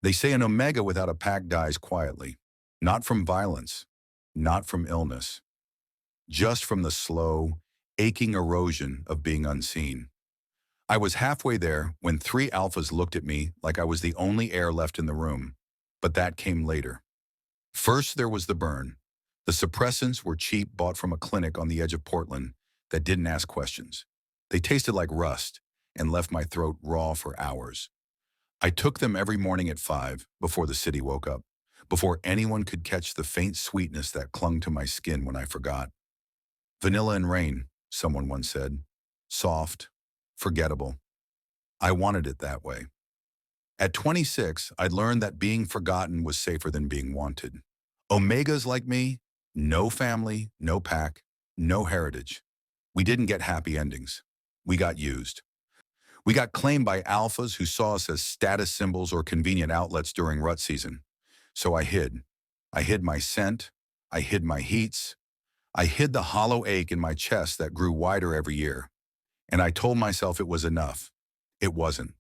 They say an omega without a pack dies quietly, not from violence, not from illness, just from the slow, aching erosion of being unseen. I was halfway there when three alphas looked at me like I was the only heir left in the room, but that came later. First, there was the burn. The suppressants were cheap, bought from a clinic on the edge of Portland that didn't ask questions. They tasted like rust and left my throat raw for hours. I took them every morning at 5 before the city woke up, before anyone could catch the faint sweetness that clung to my skin when I forgot. Vanilla and rain, someone once said. Soft, forgettable. I wanted it that way. At 26, I'd learned that being forgotten was safer than being wanted. Omegas like me, no family, no pack, no heritage. We didn't get happy endings. We got used. We got claimed by alphas who saw us as status symbols or convenient outlets during rut season. So I hid. I hid my scent. I hid my heats. I hid the hollow ache in my chest that grew wider every year. And I told myself it was enough. It wasn't.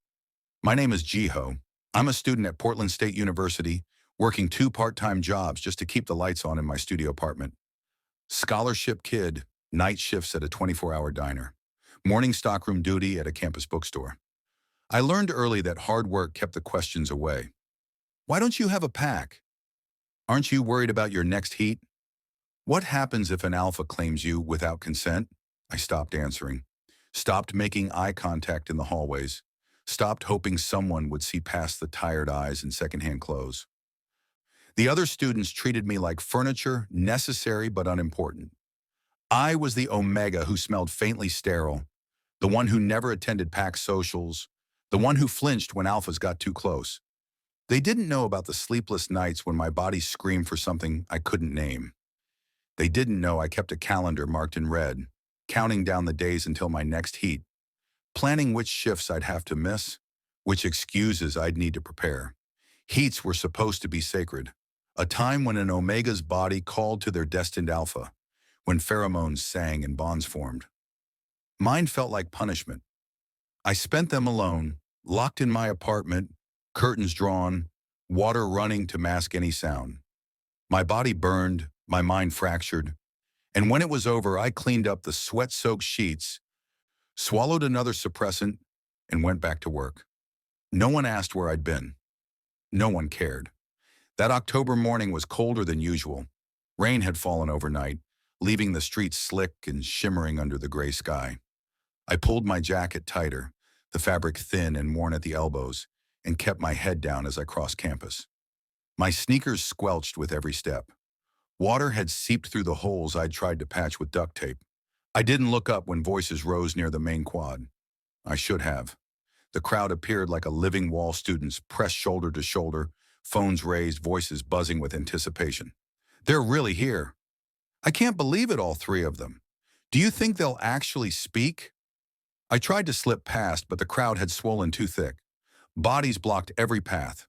My name is Jiho. I'm a student at Portland State University, working 2 part-time jobs just to keep the lights on in my studio apartment. Scholarship kid, night shifts at a 24-hour diner. Morning stockroom duty at a campus bookstore. I learned early that hard work kept the questions away. Why don't you have a pack? Aren't you worried about your next heat? What happens if an alpha claims you without consent? I stopped answering. Stopped making eye contact in the hallways. Stopped hoping someone would see past the tired eyes and secondhand clothes. The other students treated me like furniture, necessary but unimportant. I was the omega who smelled faintly sterile, the one who never attended pack socials, the one who flinched when alphas got too close. They didn't know about the sleepless nights when my body screamed for something I couldn't name. They didn't know I kept a calendar marked in red, counting down the days until my next heat, planning which shifts I'd have to miss, which excuses I'd need to prepare. Heats were supposed to be sacred, a time when an omega's body called to their destined alpha, when pheromones sang and bonds formed. Mine felt like punishment. I spent them alone, locked in my apartment, curtains drawn, water running to mask any sound. My body burned, my mind fractured, and when it was over, I cleaned up the sweat-soaked sheets, swallowed another suppressant, and went back to work. No one asked where I'd been. No one cared. That October morning was colder than usual. Rain had fallen overnight, leaving the streets slick and shimmering under the gray sky. I pulled my jacket tighter, the fabric thin and worn at the elbows, and kept my head down as I crossed campus. My sneakers squelched with every step. Water had seeped through the holes I'd tried to patch with duct tape. I didn't look up when voices rose near the main quad. I should have. The crowd appeared like a living wall, students pressed shoulder to shoulder, phones raised, voices buzzing with anticipation. They're really here. I can't believe it, all 3 of them. Do you think they'll actually speak? I tried to slip past, but the crowd had swollen too thick. Bodies blocked every path.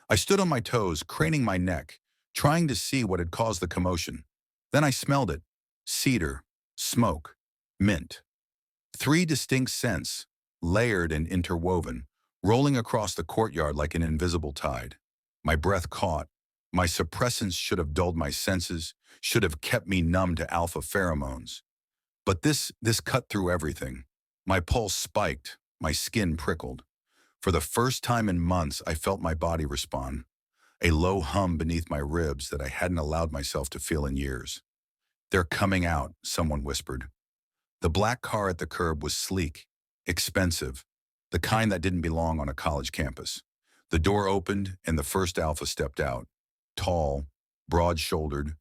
I stood on my toes, craning my neck, trying to see what had caused the commotion. Then I smelled it. Cedar, smoke, mint. 3 distinct scents, layered and interwoven, rolling across the courtyard like an invisible tide. My breath caught. My suppressants should have dulled my senses, should have kept me numb to alpha pheromones. But this cut through everything. My pulse spiked, my skin prickled. For the first time in months, I felt my body respond, a low hum beneath my ribs that I hadn't allowed myself to feel in years. They're coming out, someone whispered. The black car at the curb was sleek, expensive, the kind that didn't belong on a college campus. The door opened and the first alpha stepped out, tall, broad-shouldered,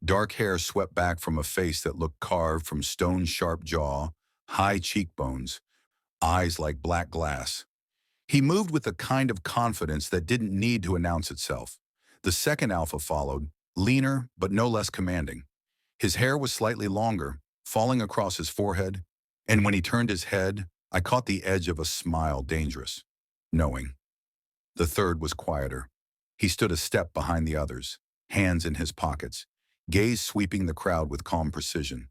dark hair swept back from a face that looked carved from stone-sharp jaw, high cheekbones, eyes like black glass. He moved with a kind of confidence that didn't need to announce itself. The second alpha followed, leaner but no less commanding. His hair was slightly longer, falling across his forehead, and when he turned his head, I caught the edge of a smile, dangerous, knowing. The third was quieter. He stood a step behind the others, hands in his pockets, gaze sweeping the crowd with calm precision.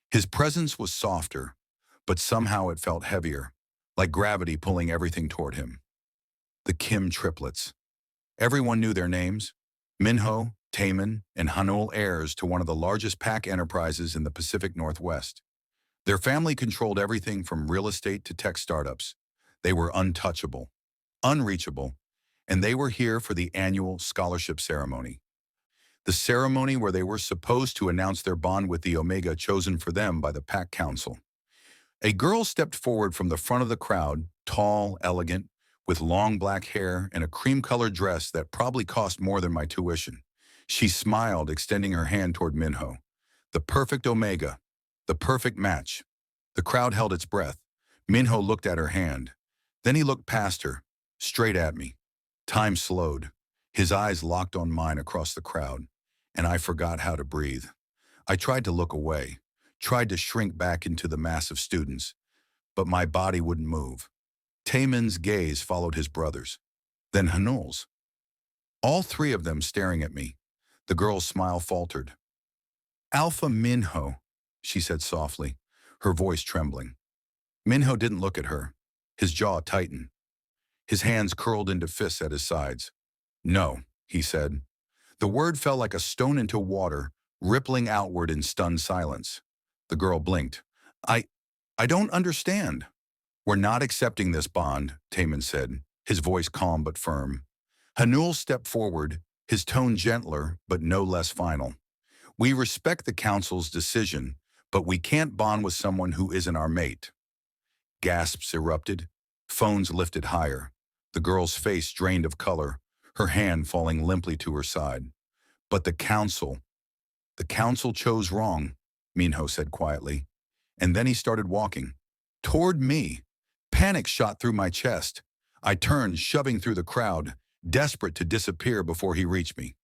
His presence was softer, but somehow it felt heavier, like gravity pulling everything toward him. The Kim triplets. Everyone knew their names. Minho, Taemin, and Haneul heirs to one of the largest pack enterprises in the Pacific Northwest. Their family controlled everything from real estate to tech startups. They were untouchable, unreachable, and they were here for the annual scholarship ceremony. The ceremony where they were supposed to announce their bond with the Omega chosen for them by the Pack Council. A girl stepped forward from the front of the crowd, tall, elegant, with long black hair and a cream-colored dress that probably cost more than my tuition. She smiled, extending her hand toward Minho. The perfect Omega, the perfect match. The crowd held its breath. Minho looked at her hand. Then he looked past her, straight at me. Time slowed. His eyes locked on mine across the crowd, and I forgot how to breathe. I tried to look away, tried to shrink back into the mass of students, but my body wouldn't move. Taemin's gaze followed his brother's, then Haneul's. All three of them staring at me. The girl's smile faltered. "Alpha Minho," she said softly, her voice trembling. Minho didn't look at her. His jaw tightened. His hands curled into fists at his sides. "No," he said. The word fell like a stone into water, rippling outward in stunned silence. The girl blinked. I don't understand." "We're not accepting this bond," Taemin said, his voice calm but firm. Haneul stepped forward, his tone gentler but no less final. "We respect the council's decision, but we can't bond with someone who isn't our mate." Gasps erupted. Phones lifted higher. The girl's face drained of color, her hand falling limply to her side. "But the council chose wrong," Minho said quietly. And then he started walking. Toward me. Panic shot through my chest. I turned, shoving through the crowd, desperate to disappear before he reached me.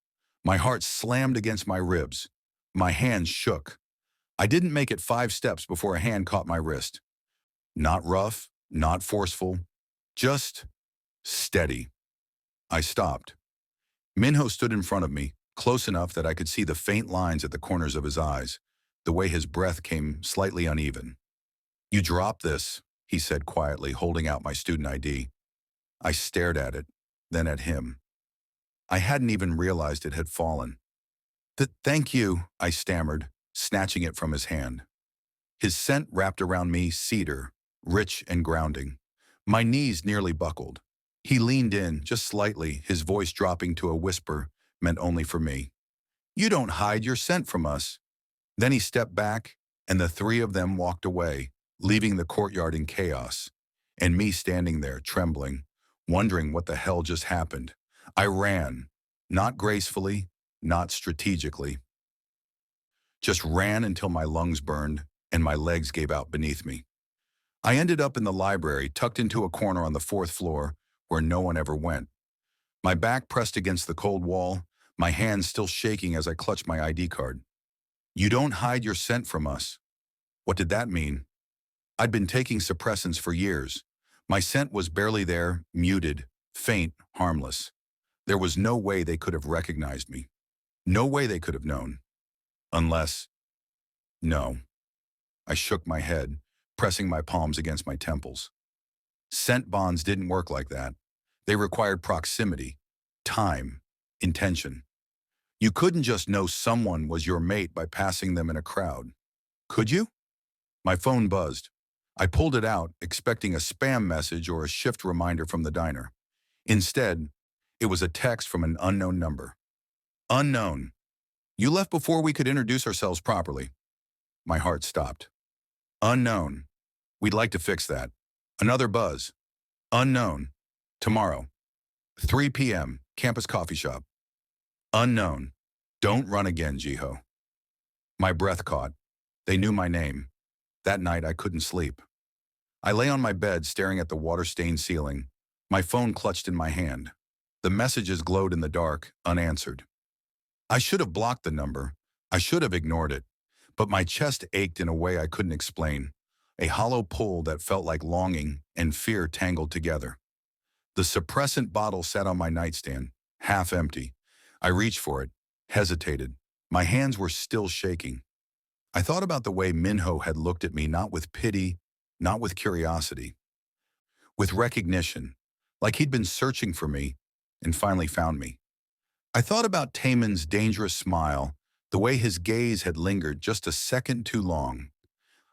My heart slammed against my ribs. My hands shook. I didn't make it 5 steps before a hand caught my wrist. Not rough, not forceful, just steady. I stopped. Minho stood in front of me, close enough that I could see the faint lines at the corners of his eyes, the way his breath came slightly uneven. "You drop this," he said quietly, holding out my student ID. I stared at it, then at him. I hadn't even realized it had fallen. Thank you," I stammered, snatching it from his hand. His scent wrapped around me cedar, rich and grounding. My knees nearly buckled. He leaned in, just slightly, his voice dropping to a whisper meant only for me. "You don't hide your scent from us." Then he stepped back, and the three of them walked away, leaving the courtyard in chaos, and me standing there, trembling, wondering what the hell just happened. I ran, not gracefully, not strategically. Just ran until my lungs burned and my legs gave out beneath me. I ended up in the library, tucked into a corner on the 4th floor where no one ever went. My back pressed against the cold wall, my hands still shaking as I clutched my ID card. "You don't hide your scent from us." What did that mean? I'd been taking suppressants for years. My scent was barely there, muted, faint, harmless. There was no way they could have recognized me. No way they could have known. Unless... No. I shook my head, pressing my palms against my temples. Scent bonds didn't work like that. They required proximity, time, intention. You couldn't just know someone was your mate by passing them in a crowd. Could you? My phone buzzed. I pulled it out, expecting a spam message or a shift reminder from the diner. Instead, it was a text from an unknown number. "Unknown. You left before we could introduce ourselves properly." My heart stopped. "Unknown. We'd like to fix that." Another buzz. "Unknown. Tomorrow. 3 p.m. Campus coffee shop." "Unknown. Don't run again, Jiho." My breath caught. They knew my name. That night I couldn't sleep. I lay on my bed staring at the water-stained ceiling, my phone clutched in my hand. The messages glowed in the dark, unanswered. I should have blocked the number. I should have ignored it. But my chest ached in a way I couldn't explain, a hollow pull that felt like longing and fear tangled together. The suppressant bottle sat on my nightstand, half empty. I reached for it, hesitated. My hands were still shaking. I thought about the way Minho had looked at me, not with pity, not with curiosity, with recognition, like he'd been searching for me, and finally found me. I thought about Taemin's dangerous smile, the way his gaze had lingered just a second too long.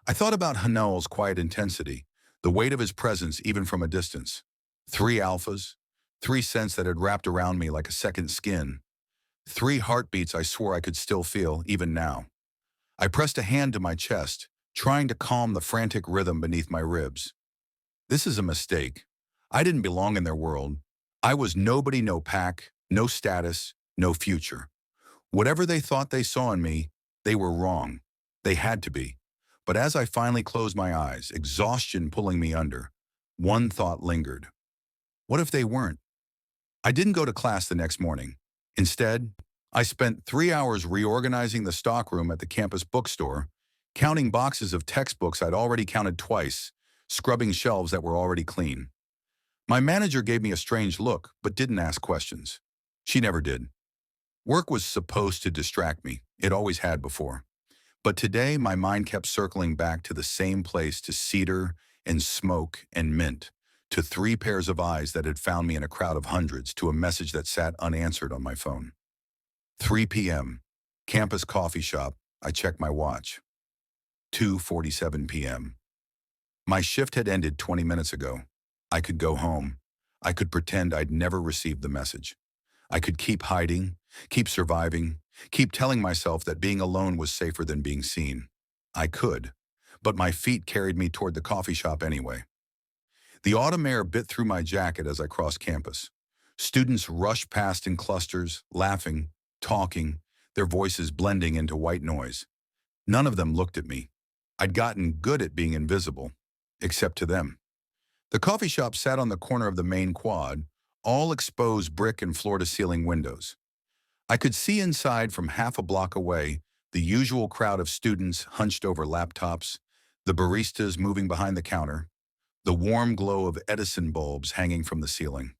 I thought about Haneul's quiet intensity, the weight of his presence even from a distance. 3 alphas, 3 scents that had wrapped around me like a second skin, 3 heartbeats I swore I could still feel, even now. I pressed a hand to my chest, trying to calm the frantic rhythm beneath my ribs. This is a mistake. I didn't belong in their world. I was nobody, no pack, no status, no future. Whatever they thought they saw in me, they were wrong. They had to be. But as I finally closed my eyes, exhaustion pulling me under, one thought lingered. What if they weren't? I didn't go to class the next morning. Instead, I spent 3 hours reorganizing the stockroom at the campus bookstore, counting boxes of textbooks I'd already counted twice, scrubbing shelves that were already clean. My manager gave me a strange look, but didn't ask questions. She never did. Work was supposed to distract me. It always had before. But today, my mind kept circling back to the same place, to cedar and smoke and mint, to 3 pairs of eyes that had found me in a crowd of hundreds, to a message that sat unanswered on my phone. 3 p.m. Campus coffee shop. I checked my watch. 2:47 p.m. My shift had ended 20 minutes ago. I could go home. I could pretend I'd never received the message. I could keep hiding, keep surviving, keep telling myself that being alone was safer than being seen. I could, but my feet carried me toward the coffee shop anyway. The autumn air bit through my jacket as I crossed campus. Students rushed past in clusters, laughing, talking, their voices blending into white noise. None of them looked at me. I'd gotten good at being invisible, except to them. The coffee shop sat on the corner of the main quad, all exposed brick and floor-to-ceiling windows. I could see inside from half a block away the usual crowd of students hunched over laptops, the baristas moving behind the counter, the warm glow of Edison bulbs hanging from the ceiling.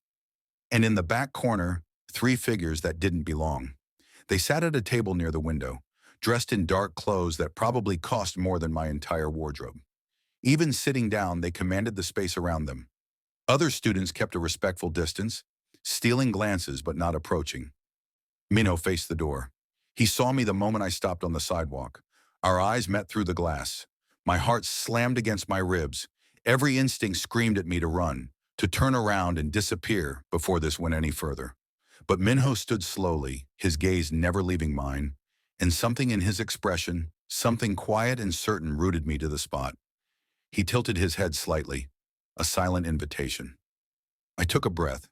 And in the back corner, 3 figures that didn't belong. They sat at a table near the window, dressed in dark clothes that probably cost more than my entire wardrobe. Even sitting down, they commanded the space around them. Other students kept a respectful distance, stealing glances but not approaching. Minho faced the door. He saw me the moment I stopped on the sidewalk. Our eyes met through the glass. My heart slammed against my ribs. Every instinct screamed at me to run, to turn around and disappear before this went any further. But Minho stood slowly, his gaze never leaving mine, and something in his expression, something quiet and certain, rooted me to the spot. He tilted his head slightly, a silent invitation. I took a breath,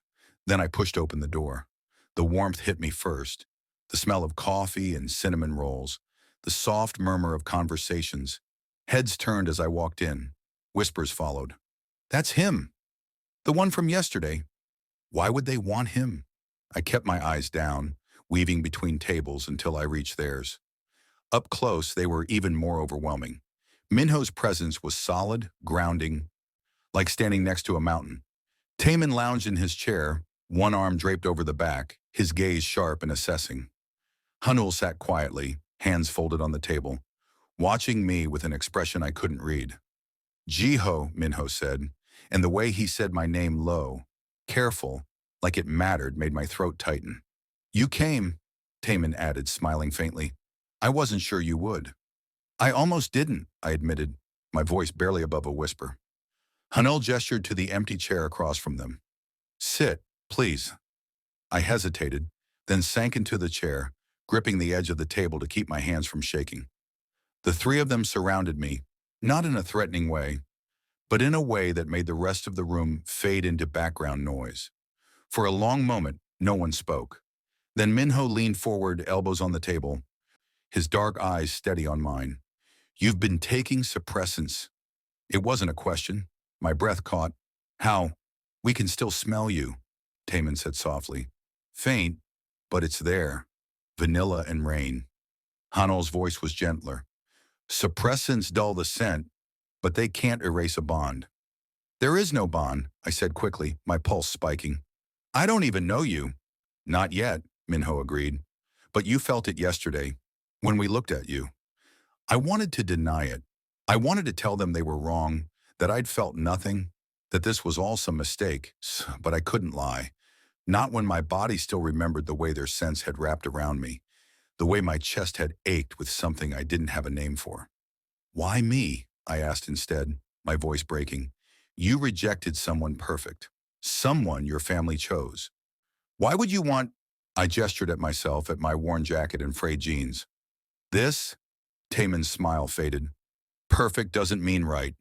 then I pushed open the door. The warmth hit me first, the smell of coffee and cinnamon rolls, the soft murmur of conversations. Heads turned as I walked in. Whispers followed. That's him! The one from yesterday. Why would they want him? I kept my eyes down, weaving between tables until I reached theirs. Up close, they were even more overwhelming. Minho's presence was solid, grounding, like standing next to a mountain. Taemin lounged in his chair, one arm draped over the back, his gaze sharp and assessing. Haneul sat quietly, hands folded on the table, watching me with an expression I couldn't read. Jiho, Minho said, and the way he said my name low, careful, like it mattered, made my throat tighten. You came, Taemin added, smiling faintly. I wasn't sure you would. I almost didn't, I admitted, my voice barely above a whisper. Haneul gestured to the empty chair across from them. Sit, please. I hesitated, then sank into the chair, gripping the edge of the table to keep my hands from shaking. The 3 of them surrounded me, not in a threatening way, but in a way that made the rest of the room fade into background noise. For a long moment, no one spoke. Then Minho leaned forward, elbows on the table, his dark eyes steady on mine. You've been taking suppressants. It wasn't a question. My breath caught. How? We can still smell you, Taemin said softly. Faint, but it's there. Vanilla and rain. Haneul's voice was gentler. Suppressants dull the scent, but they can't erase a bond. There is no bond, I said quickly, my pulse spiking. I don't even know you. Not yet, Minho agreed. But you felt it yesterday, when we looked at you. I wanted to deny it. I wanted to tell them they were wrong, that I'd felt nothing, that this was all some mistake, but I couldn't lie. Not when my body still remembered the way their scents had wrapped around me, the way my chest had ached with something I didn't have a name for. Why me? I asked instead, my voice breaking. You rejected someone perfect. Someone your family chose. Why would you want? I gestured at myself, at my worn jacket and frayed jeans. This? Taemin's smile faded. Perfect doesn't mean right.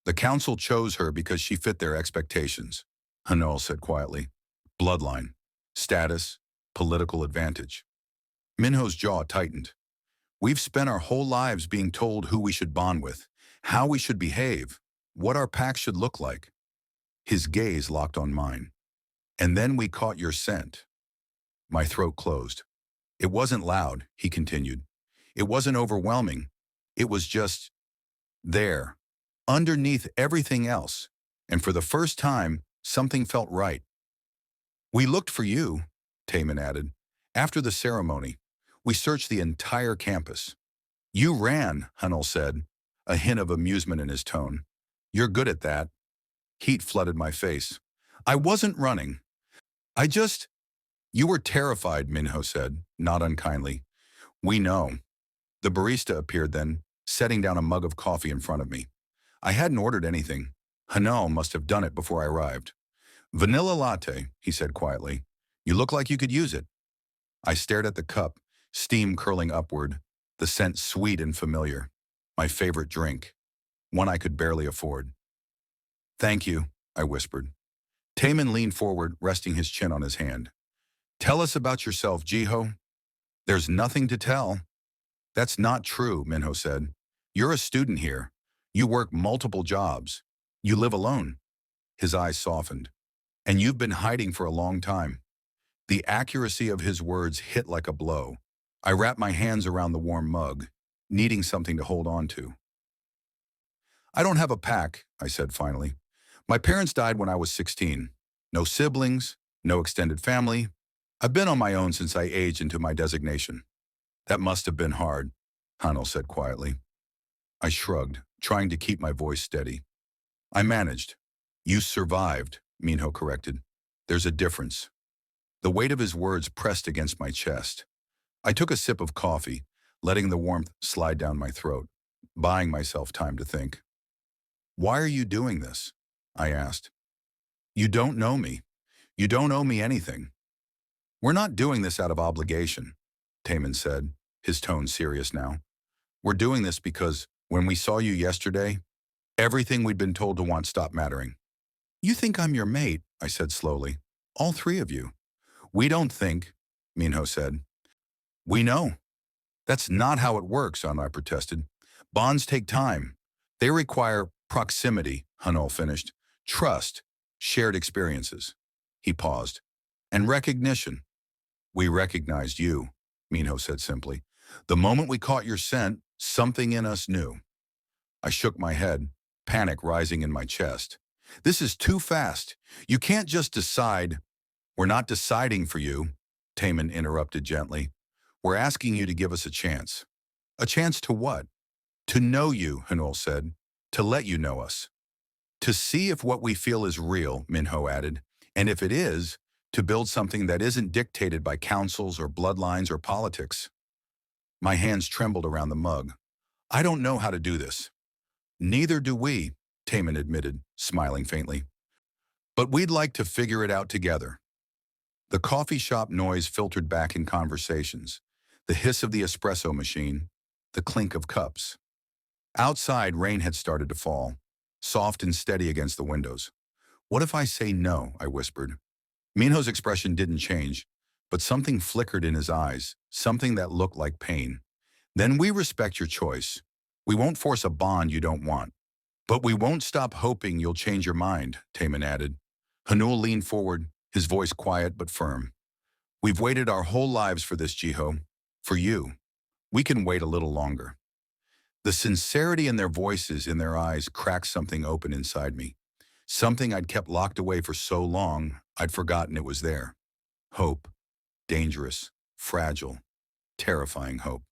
The council chose her because she fit their expectations, Haneul said quietly. Bloodline, status, political advantage. Minho's jaw tightened. We've spent our whole lives being told who we should bond with, how we should behave, what our pact should look like. His gaze locked on mine. And then we caught your scent. My throat closed. It wasn't loud, he continued. It wasn't overwhelming. It was just there, underneath everything else. And for the first time, something felt right. We looked for you, Taemin added. After the ceremony, we searched the entire campus. You ran, Haneul said, a hint of amusement in his tone. You're good at that. Heat flooded my face. I wasn't running. You were terrified, Minho said, not unkindly. We know. The barista appeared then, setting down a mug of coffee in front of me. I hadn't ordered anything. Haneul must have done it before I arrived. Vanilla latte, he said quietly. You look like you could use it. I stared at the cup, steam curling upward, the scent sweet and familiar. My favorite drink, one I could barely afford. Thank you, I whispered. Taemin leaned forward, resting his chin on his hand. Tell us about yourself, Jiho. There's nothing to tell. That's not true, Minho said. You're a student here. You work multiple jobs. You live alone. His eyes softened. And you've been hiding for a long time. The accuracy of his words hit like a blow. I wrapped my hands around the warm mug, needing something to hold on to. I don't have a pack, I said finally. My parents died when I was 16. No siblings, no extended family. I've been on my own since I aged into my designation. That must have been hard, Haneul said quietly. I shrugged, trying to keep my voice steady. I managed. You survived, Minho corrected. There's a difference. The weight of his words pressed against my chest. I took a sip of coffee, letting the warmth slide down my throat, buying myself time to think. Why are you doing this? I asked. You don't know me. You don't owe me anything. We're not doing this out of obligation, Taemin said, his tone serious now. We're doing this because when we saw you yesterday, everything we'd been told to want stopped mattering. You think I'm your mate, I said slowly. All three of you. We don't think, Minho said. We know. That's not how it works, I protested. Bonds take time. They require proximity, Haneul finished. Trust, shared experiences. He paused. And recognition. We recognized you, Minho said simply. The moment we caught your scent, something in us knew. I shook my head, panic rising in my chest. This is too fast. You can't just decide. We're not deciding for you, Taemin interrupted gently. We're asking you to give us a chance. A chance to what? To know you, Haneul said. To let you know us. To see if what we feel is real, Minho added. And if it is, to build something that isn't dictated by councils or bloodlines or politics. My hands trembled around the mug. I don't know how to do this. Neither do we, Taemin admitted, smiling faintly. But we'd like to figure it out together. The coffee shop noise filtered back in conversations, the hiss of the espresso machine, the clink of cups. Outside, rain had started to fall, soft and steady against the windows. What if I say no, I whispered. Minho's expression didn't change, but something flickered in his eyes, something that looked like pain. Then we respect your choice. We won't force a bond you don't want. But we won't stop hoping you'll change your mind, Taemin added. Haneul leaned forward, his voice quiet but firm. We've waited our whole lives for this, Jiho. For you. We can wait a little longer. The sincerity in their voices, in their eyes, cracked something open inside me. Something I'd kept locked away for so long, I'd forgotten it was there. Hope. Dangerous. Fragile. Terrifying hope.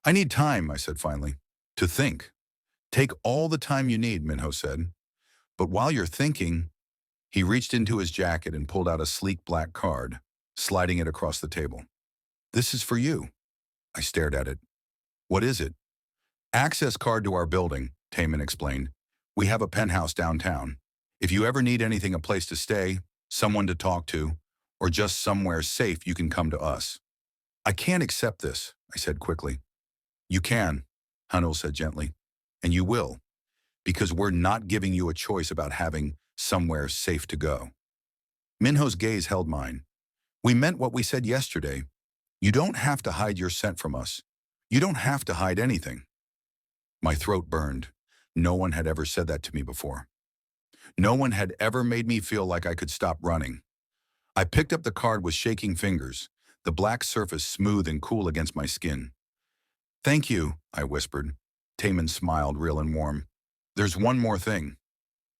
I need time, I said finally. To think. Take all the time you need, Minho said. But while you're thinking, He reached into his jacket and pulled out a sleek black card, sliding it across the table. "This is for you." I stared at it. "What is it?" "Access card to our building," Taemin explained. "We have a penthouse downtown. If you ever need anything, a place to stay, someone to talk to, or just somewhere safe, you can come to us." "I can't accept this," I said quickly. "You can," Haneul said gently. "And you will, because we're not giving you a choice about having somewhere safe to go." Minho's gaze held mine. "We meant what we said yesterday. You don't have to hide your scent from us. You don't have to hide anything." My throat burned. No one had ever said that to me before. No one had ever made me feel like I could stop running. I picked up the card with shaking fingers, the black surface smooth and cool against my skin. "Thank you," I whispered. Taemin smiled, real and warm. "There's one more thing."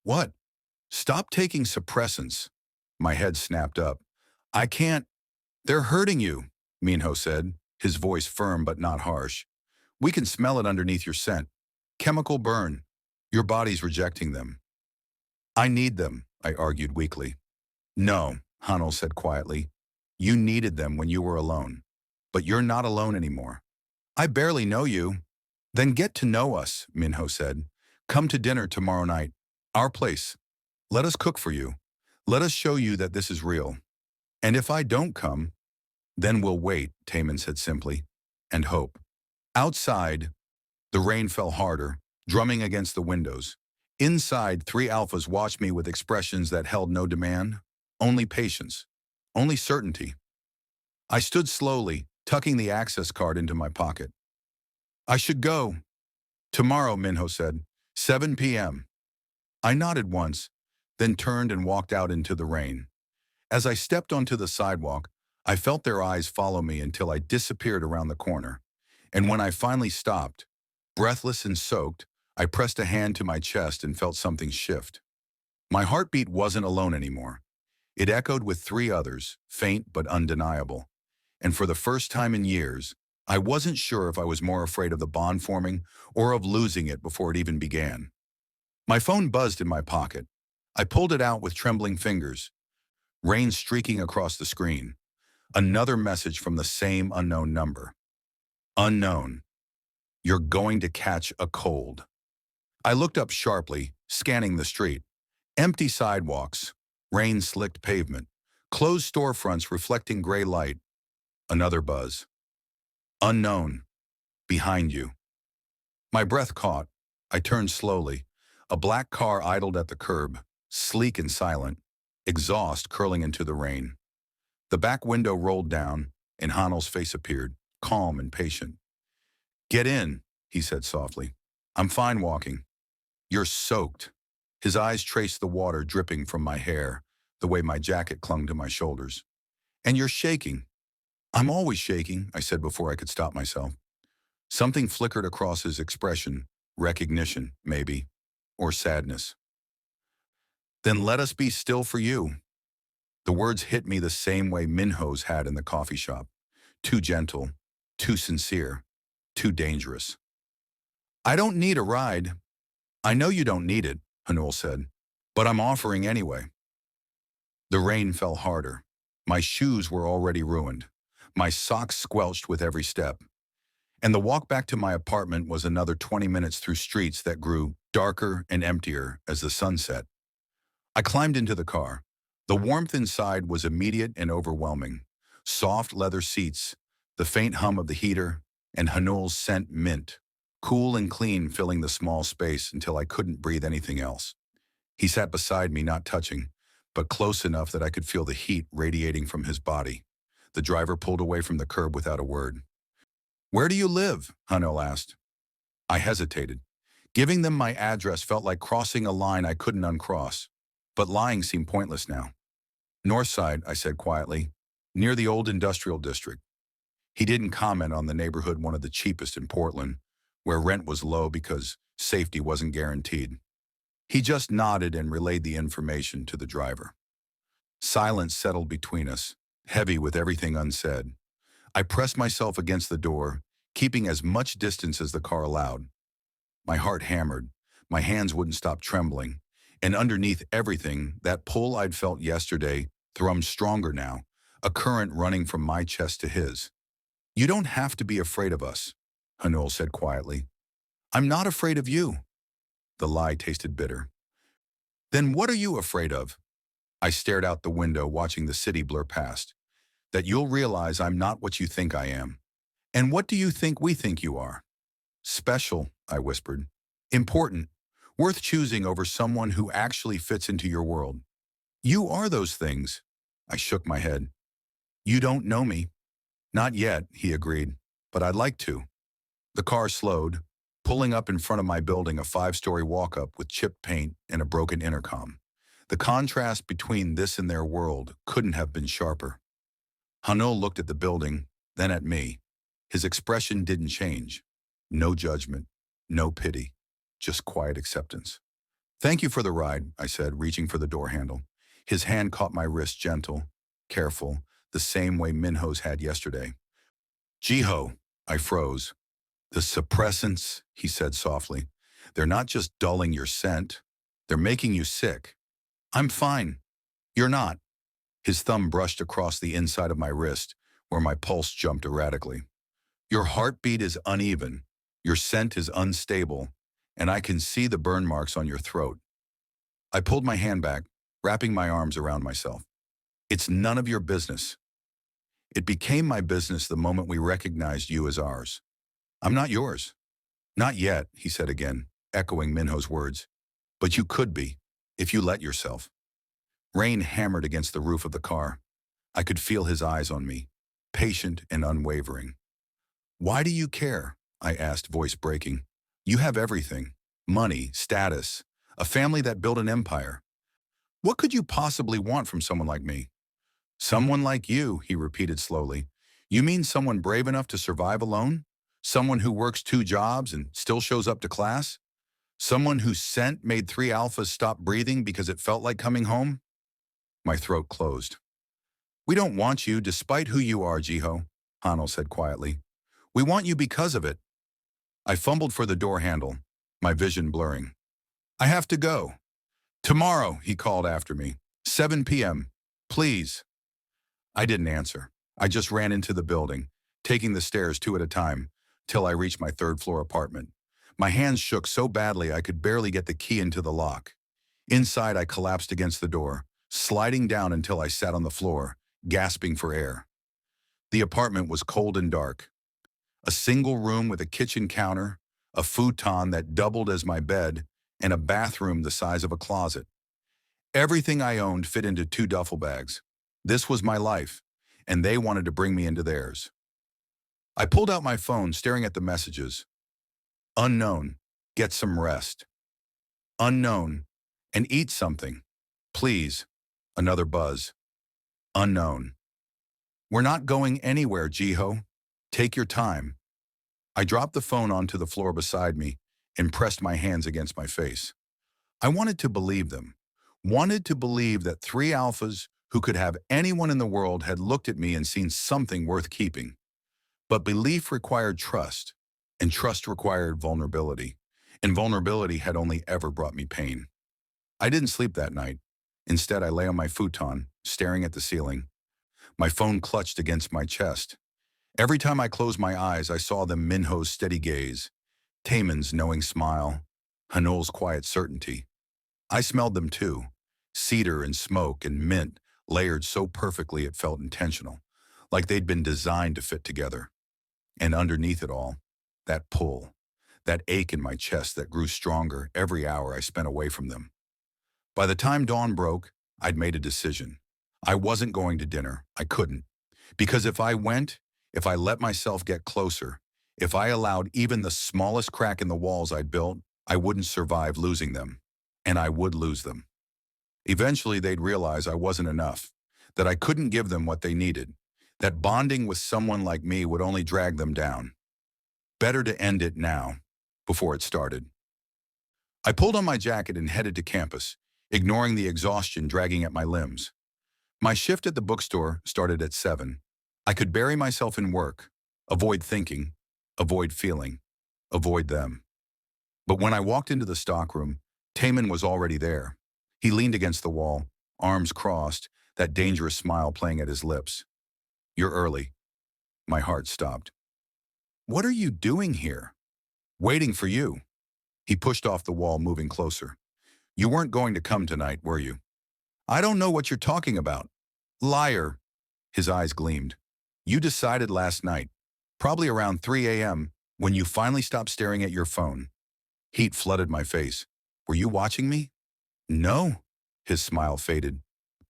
"What?" "Stop taking suppressants." My head snapped up. "I can't." "They're hurting you," Minho said, his voice firm but not harsh. "We can smell it underneath your scent. Chemical burn. Your body's rejecting them." "I need them," I argued weakly. "No," Haneul said quietly. "You needed them when you were alone. But you're not alone anymore." "I barely know you." "Then get to know us," Minho said. "Come to dinner tomorrow night. Our place. Let us cook for you. Let us show you that this is real. And if I don't come, then we'll wait," Taemin said simply, "and hope." Outside, the rain fell harder, drumming against the windows. Inside, three alphas watched me with expressions that held no demand, only patience, only certainty. I stood slowly, tucking the access card into my pocket. "I should go." "Tomorrow," Minho said, 7 p.m. I nodded once, then turned and walked out into the rain. As I stepped onto the sidewalk, I felt their eyes follow me until I disappeared around the corner. And when I finally stopped, breathless and soaked, I pressed a hand to my chest and felt something shift. My heartbeat wasn't alone anymore. It echoed with three others, faint but undeniable. And for the first time in years, I wasn't sure if I was more afraid of the bond forming or of losing it before it even began. My phone buzzed in my pocket. I pulled it out with trembling fingers, rain streaking across the screen. Another message from the same unknown number. "Unknown. You're going to catch a cold." I looked up sharply, scanning the street. Empty sidewalks, rain-slicked pavement, closed storefronts reflecting gray light. Another buzz. "Unknown. Behind you." My breath caught. I turned slowly. A black car idled at the curb, sleek and silent, exhaust curling into the rain. The back window rolled down, and Haneul's face appeared, calm and patient. "Get in," he said softly. "I'm fine walking." "You're soaked." His eyes traced the water dripping from my hair, the way my jacket clung to my shoulders. "And you're shaking." "I'm always shaking," I said before I could stop myself. Something flickered across his expression, recognition, maybe, or sadness. "Then let us be still for you." The words hit me the same way Minho's had in the coffee shop. Too gentle, too sincere, too dangerous. "I don't need a ride." "I know you don't need it," Haneul said, "but I'm offering anyway." The rain fell harder. My shoes were already ruined. My socks squelched with every step. And the walk back to my apartment was another 20 minutes through streets that grew darker and emptier as the sun set. I climbed into the car. The warmth inside was immediate and overwhelming. Soft leather seats, the faint hum of the heater, and Haneul's scent mint, cool and clean, filling the small space until I couldn't breathe anything else. He sat beside me, not touching, but close enough that I could feel the heat radiating from his body. The driver pulled away from the curb without a word. "Where do you live?" Haneul asked. I hesitated. Giving them my address felt like crossing a line I couldn't uncross, but lying seemed pointless now. "North Side," I said quietly, "near the old industrial district." He didn't comment on the neighborhood, one of the cheapest in Portland, where rent was low because safety wasn't guaranteed. He just nodded and relayed the information to the driver. Silence settled between us, heavy with everything unsaid. I pressed myself against the door, keeping as much distance as the car allowed. My heart hammered. My hands wouldn't stop trembling. And underneath everything, that pull I'd felt yesterday thrummed stronger now, a current running from my chest to his. You don't have to be afraid of us, Haneul said quietly. I'm not afraid of you. The lie tasted bitter. Then what are you afraid of? I stared out the window, watching the city blur past. That you'll realize I'm not what you think I am. And what do you think we think you are? Special, I whispered. Important. Worth choosing over someone who actually fits into your world. You are those things. I shook my head. You don't know me. Not yet, he agreed, but I'd like to. The car slowed, pulling up in front of my building, a 5-story walk-up with chipped paint and a broken intercom. The contrast between this and their world couldn't have been sharper. Haneul looked at the building, then at me. His expression didn't change. No judgment, no pity, just quiet acceptance. Thank you for the ride, I said, reaching for the door handle. His hand caught my wrist, gentle, careful, the same way Minho's had yesterday. Jiho, I froze. The suppressants, he said softly. They're not just dulling your scent. They're making you sick. I'm fine. You're not. His thumb brushed across the inside of my wrist, where my pulse jumped erratically. Your heartbeat is uneven. Your scent is unstable, and I can see the burn marks on your throat. I pulled my hand back, wrapping my arms around myself. It's none of your business. It became my business the moment we recognized you as ours. I'm not yours. Not yet, he said again, echoing Minho's words. But you could be, if you let yourself. Rain hammered against the roof of the car. I could feel his eyes on me, patient and unwavering. Why do you care? I asked, voice breaking. You have everything. Money, status, a family that built an empire. What could you possibly want from someone like me? Someone like you, he repeated slowly. You mean someone brave enough to survive alone? Someone who works 2 jobs and still shows up to class? Someone whose scent made 3 alphas stop breathing because it felt like coming home? My throat closed. We don't want you despite who you are, Jiho, Haneul said quietly. We want you because of it. I fumbled for the door handle, my vision blurring. I have to go. Tomorrow, he called after me. 7 p.m. Please. I didn't answer. I just ran into the building, taking the stairs 2 at a time, till I reached my 3rd-floor apartment. My hands shook so badly I could barely get the key into the lock. Inside, I collapsed against the door, sliding down until I sat on the floor, gasping for air. The apartment was cold and dark. A single room with a kitchen counter, a futon that doubled as my bed, and a bathroom the size of a closet. Everything I owned fit into 2 duffel bags. This was my life, and they wanted to bring me into theirs. I pulled out my phone, staring at the messages. Unknown, get some rest. Unknown, and eat something. Please. Another buzz. Unknown. We're not going anywhere, Jiho. Take your time. I dropped the phone onto the floor beside me and pressed my hands against my face. I wanted to believe them. Wanted to believe that 3 alphas who could have anyone in the world had looked at me and seen something worth keeping. But belief required trust, and trust required vulnerability, and vulnerability had only ever brought me pain. I didn't sleep that night. Instead, I lay on my futon, staring at the ceiling. My phone clutched against my chest. Every time I closed my eyes, I saw them: Minho's steady gaze, Taemin's knowing smile, Haneul's quiet certainty. I smelled them too, cedar and smoke and mint, layered so perfectly it felt intentional, like they'd been designed to fit together. And underneath it all, that pull, that ache in my chest that grew stronger every hour I spent away from them. By the time dawn broke, I'd made a decision. I wasn't going to dinner. I couldn't. Because if I went, if I let myself get closer, if I allowed even the smallest crack in the walls I'd built, I wouldn't survive losing them. And I would lose them. Eventually, they'd realize I wasn't enough, that I couldn't give them what they needed, that bonding with someone like me would only drag them down. Better to end it now, before it started. I pulled on my jacket and headed to campus, ignoring the exhaustion dragging at my limbs. My shift at the bookstore started at 7. I could bury myself in work, avoid thinking, avoid feeling, avoid them. But when I walked into the stockroom, Taemin was already there, He leaned against the wall, arms crossed, that dangerous smile playing at his lips. You're early. My heart stopped. What are you doing here? Waiting for you. He pushed off the wall, moving closer. You weren't going to come tonight, were you? I don't know what you're talking about. Liar. His eyes gleamed. You decided last night, probably around 3 a.m., when you finally stopped staring at your phone. Heat flooded my face. Were you watching me? No. His smile faded.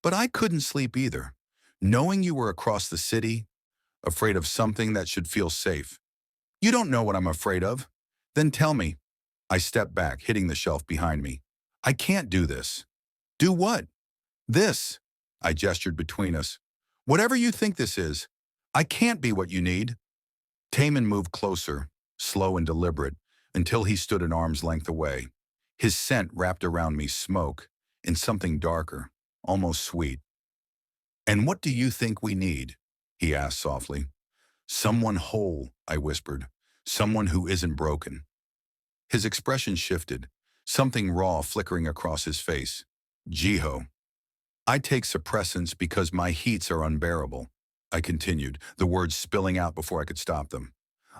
But I couldn't sleep either. Knowing you were across the city, afraid of something that should feel safe. You don't know what I'm afraid of. Then tell me. I stepped back, hitting the shelf behind me. I can't do this. Do what? This. I gestured between us. Whatever you think this is, I can't be what you need. Taemin moved closer, slow and deliberate, until he stood an arm's length away. His scent wrapped around me smoke and something darker, almost sweet. And what do you think we need? He asked softly. Someone whole, I whispered. Someone who isn't broken. His expression shifted, something raw flickering across his face. Jiho. I take suppressants because my heats are unbearable, I continued, the words spilling out before I could stop them.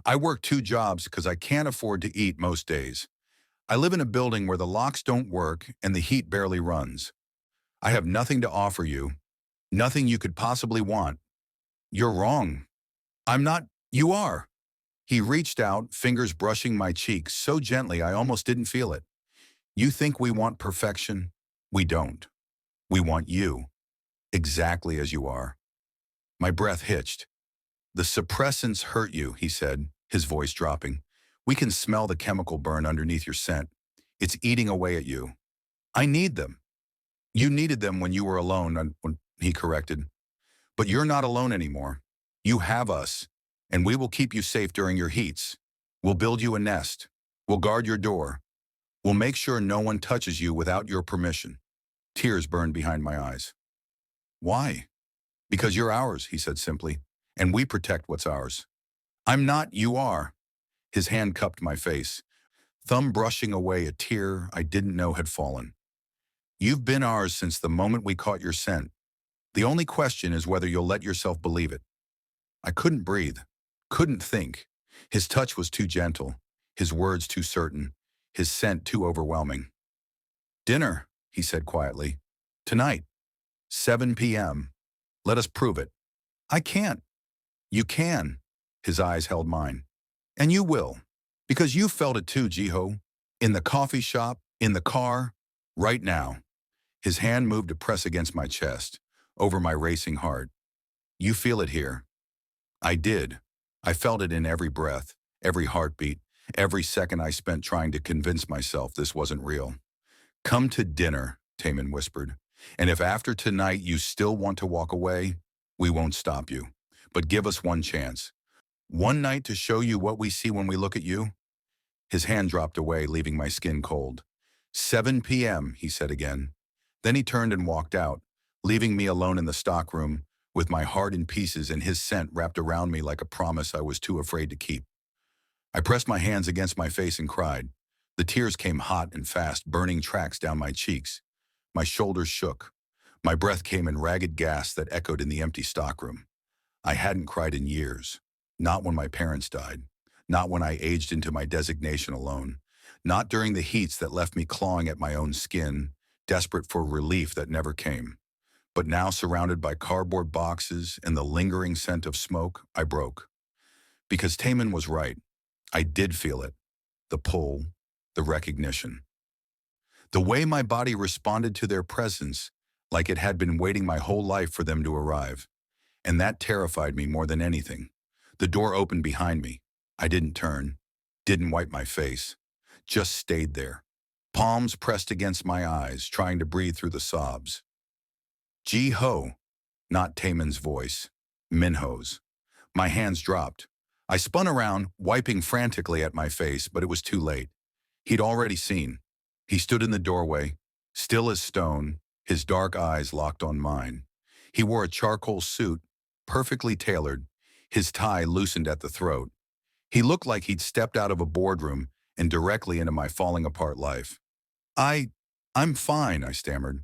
I work 2 jobs because I can't afford to eat most days. I live in a building where the locks don't work and the heat barely runs. I have nothing to offer you, nothing you could possibly want. You're wrong. I'm not. You are. He reached out, fingers brushing my cheek so gently I almost didn't feel it. You think we want perfection? We don't. We want you, exactly as you are. My breath hitched. The suppressants hurt you, he said, his voice dropping. We can smell the chemical burn underneath your scent. It's eating away at you. I need them. You needed them when you were alone, he corrected. But you're not alone anymore. You have us, and we will keep you safe during your heats. We'll build you a nest. We'll guard your door. We'll make sure no one touches you without your permission. Tears burned behind my eyes. Why? Because you're ours, he said simply, and we protect what's ours. I'm not, you are. His hand cupped my face, thumb brushing away a tear I didn't know had fallen. You've been ours since the moment we caught your scent. The only question is whether you'll let yourself believe it. I couldn't breathe, couldn't think. His touch was too gentle, his words too certain, his scent too overwhelming. Dinner, he said quietly. Tonight, 7 p.m. Let us prove it. I can't. You can. His eyes held mine. And you will. Because you felt it too, Jiho. In the coffee shop, in the car, right now. His hand moved to press against my chest, over my racing heart. You feel it here. I did. I felt it in every breath, every heartbeat, every second I spent trying to convince myself this wasn't real. Come to dinner, Taemin whispered. And if after tonight you still want to walk away, we won't stop you. But give us one chance. One night to show you what we see when we look at you. His hand dropped away, leaving my skin cold. 7 p.m., he said again. Then he turned and walked out, leaving me alone in the stockroom, with my heart in pieces and his scent wrapped around me like a promise I was too afraid to keep. I pressed my hands against my face and cried. The tears came hot and fast, burning tracks down my cheeks. My shoulders shook. My breath came in ragged gasps that echoed in the empty stockroom. I hadn't cried in years. Not when my parents died. Not when I aged into my designation alone. Not during the heats that left me clawing at my own skin, desperate for relief that never came. But now, surrounded by cardboard boxes and the lingering scent of smoke, I broke. Because Taemin was right. I did feel it. The pull, the recognition. The way my body responded to their presence, like it had been waiting my whole life for them to arrive. And that terrified me more than anything. The door opened behind me. I didn't turn, didn't wipe my face, just stayed there. Palms pressed against my eyes, trying to breathe through the sobs. Jiho, not Taemin's voice, Minho's. My hands dropped. I spun around, wiping frantically at my face, but it was too late. He'd already seen. He stood in the doorway, still as stone, his dark eyes locked on mine. He wore a charcoal suit, perfectly tailored, his tie loosened at the throat. He looked like he'd stepped out of a boardroom and directly into my falling apart life. I'm fine, I stammered.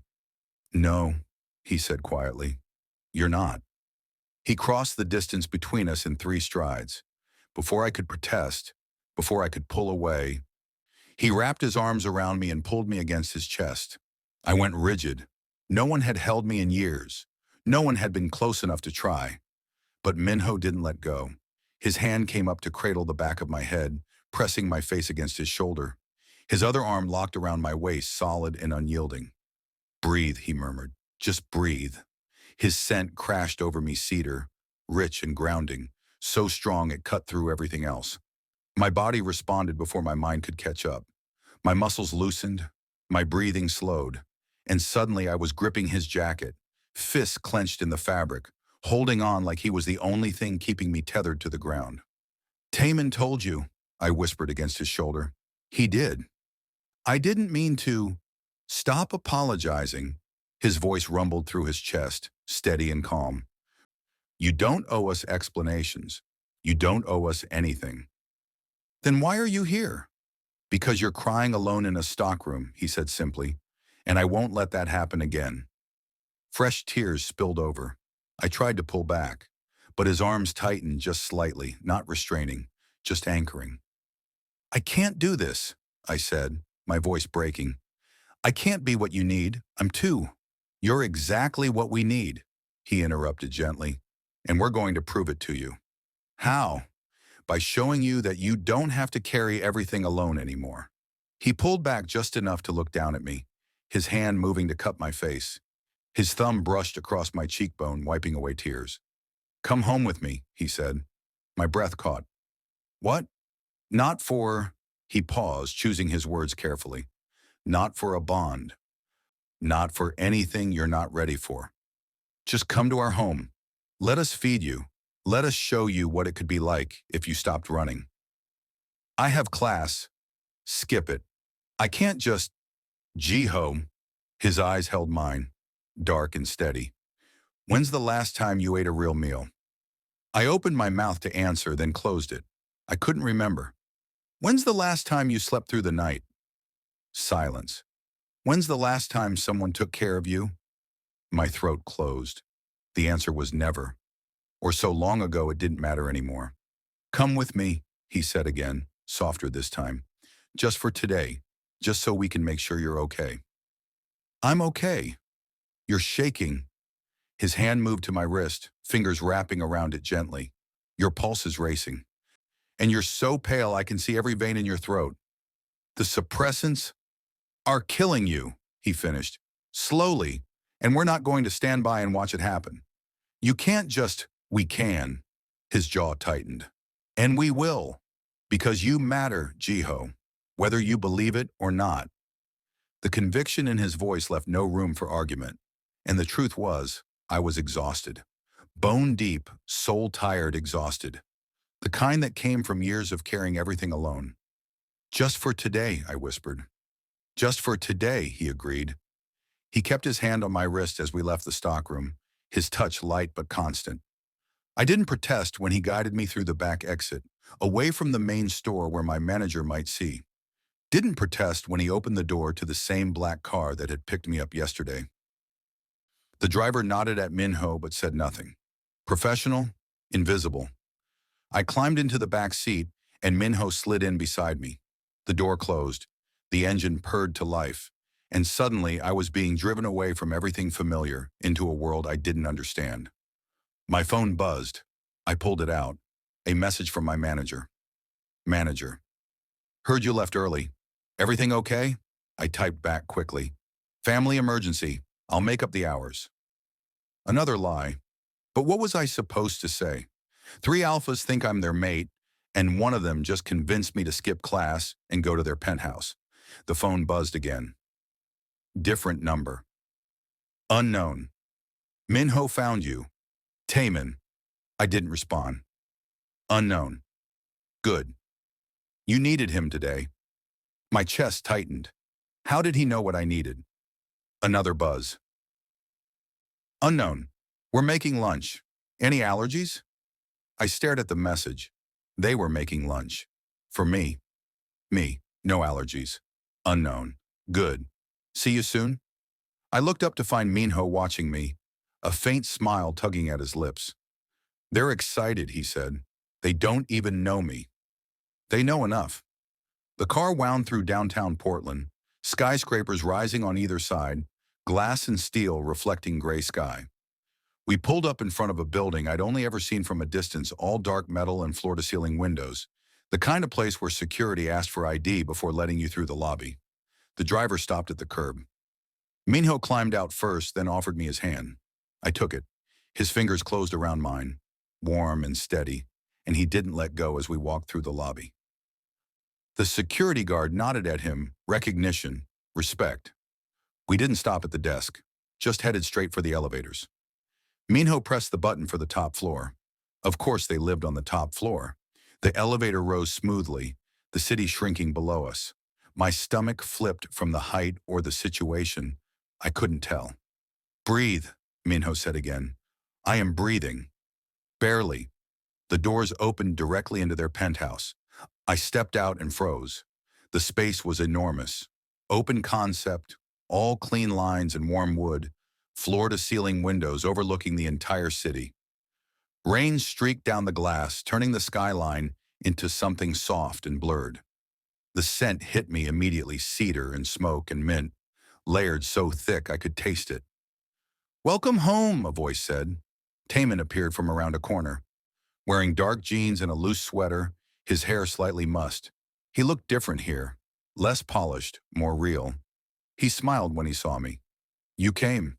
No, he said quietly. You're not. He crossed the distance between us in 3 strides. Before I could protest, before I could pull away, he wrapped his arms around me and pulled me against his chest. I went rigid. No one had held me in years. No one had been close enough to try. But Minho didn't let go. His hand came up to cradle the back of my head, pressing my face against his shoulder. His other arm locked around my waist, solid and unyielding. Breathe, he murmured. Just breathe. His scent crashed over me, cedar, rich and grounding, so strong it cut through everything else. My body responded before my mind could catch up. My muscles loosened, my breathing slowed, and suddenly I was gripping his jacket, fists clenched in the fabric, holding on like he was the only thing keeping me tethered to the ground. Taemin told you, I whispered against his shoulder. He did. I didn't mean to. Stop apologizing. His voice rumbled through his chest, steady and calm. You don't owe us explanations. You don't owe us anything. Then why are you here? Because you're crying alone in a stockroom, he said simply, and I won't let that happen again. Fresh tears spilled over. I tried to pull back, but his arms tightened just slightly, not restraining, just anchoring. I can't do this, I said, my voice breaking. I can't be what you need. I'm too. You're exactly what we need, he interrupted gently, and we're going to prove it to you. How? By showing you that you don't have to carry everything alone anymore. He pulled back just enough to look down at me, his hand moving to cup my face. His thumb brushed across my cheekbone, wiping away tears. Come home with me, he said. My breath caught. What? Not for... He paused, choosing his words carefully. Not for a bond. Not for anything you're not ready for. Just come to our home. Let us feed you. Let us show you what it could be like if you stopped running. I have class. Skip it. I can't just... Jiho. His eyes held mine, dark and steady. When's the last time you ate a real meal? I opened my mouth to answer, then closed it. I couldn't remember. When's the last time you slept through the night? Silence. When's the last time someone took care of you? My throat closed. The answer was never. Or so long ago it didn't matter anymore. Come with me, he said again, softer this time. Just for today, just so we can make sure you're okay. I'm okay. You're shaking. His hand moved to my wrist, fingers wrapping around it gently. Your pulse is racing. And you're so pale I can see every vein in your throat. The suppressants are killing you, he finished, slowly, and we're not going to stand by and watch it happen. You can't just, we can. His jaw tightened. And we will, because you matter, Jiho, whether you believe it or not. The conviction in his voice left no room for argument, and the truth was, I was exhausted. Bone deep, soul tired, exhausted. The kind that came from years of carrying everything alone. Just for today, I whispered. Just for today, he agreed. He kept his hand on my wrist as we left the stockroom, his touch light but constant. I didn't protest when he guided me through the back exit, away from the main store where my manager might see. Didn't protest when he opened the door to the same black car that had picked me up yesterday. The driver nodded at Minho but said nothing. Professional, invisible. I climbed into the back seat and Minho slid in beside me. The door closed. The engine purred to life. And suddenly I was being driven away from everything familiar into a world I didn't understand. My phone buzzed. I pulled it out. A message from my manager. Manager. Heard you left early. Everything okay? I typed back quickly. Family emergency. I'll make up the hours. Another lie. But what was I supposed to say? 3 alphas think I'm their mate, and one of them just convinced me to skip class and go to their penthouse. The phone buzzed again. Different number. Unknown. Minho found you. Taemin. I didn't respond. Unknown. Good. You needed him today. My chest tightened. How did he know what I needed? Another buzz. Unknown. We're making lunch. Any allergies? I stared at the message. They were making lunch. For me. Me. No allergies. Unknown. Good. See you soon? I looked up to find Minho watching me, a faint smile tugging at his lips. They're excited, he said. They don't even know me. They know enough. The car wound through downtown Portland, skyscrapers rising on either side, glass and steel reflecting gray sky. We pulled up in front of a building I'd only ever seen from a distance, all dark metal and floor-to-ceiling windows, the kind of place where security asked for ID before letting you through the lobby. The driver stopped at the curb. Minho climbed out first, then offered me his hand. I took it. His fingers closed around mine, warm and steady, and he didn't let go as we walked through the lobby. The security guard nodded at him, recognition, respect. We didn't stop at the desk, just headed straight for the elevators. Minho pressed the button for the top floor. Of course they lived on the top floor. The elevator rose smoothly, the city shrinking below us. My stomach flipped from the height or the situation. I couldn't tell. Breathe, Minho said again. I am breathing. Barely. The doors opened directly into their penthouse. I stepped out and froze. The space was enormous. Open concept, all clean lines and warm wood, floor-to-ceiling windows overlooking the entire city. Rain streaked down the glass, turning the skyline into something soft and blurred. The scent hit me immediately, cedar and smoke and mint, layered so thick I could taste it. Welcome home, a voice said. Taemin appeared from around a corner. Wearing dark jeans and a loose sweater, his hair slightly mussed. He looked different here, less polished, more real. He smiled when he saw me. You came.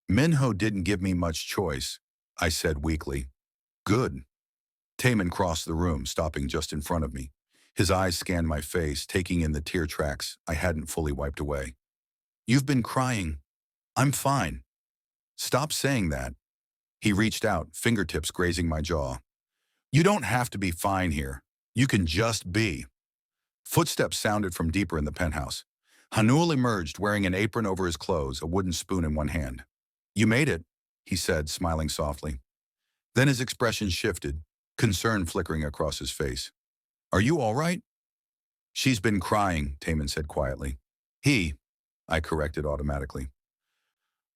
Minho didn't give me much choice, I said weakly. Good. Taemin crossed the room, stopping just in front of me. His eyes scanned my face, taking in the tear tracks I hadn't fully wiped away. You've been crying. I'm fine. Stop saying that. He reached out, fingertips grazing my jaw. You don't have to be fine here. You can just be. Footsteps sounded from deeper in the penthouse. Haneul emerged, wearing an apron over his clothes, a wooden spoon in one hand. You made it, he said, smiling softly. Then his expression shifted, concern flickering across his face. Are you all right? She's been crying, Taemin said quietly. He, I corrected automatically.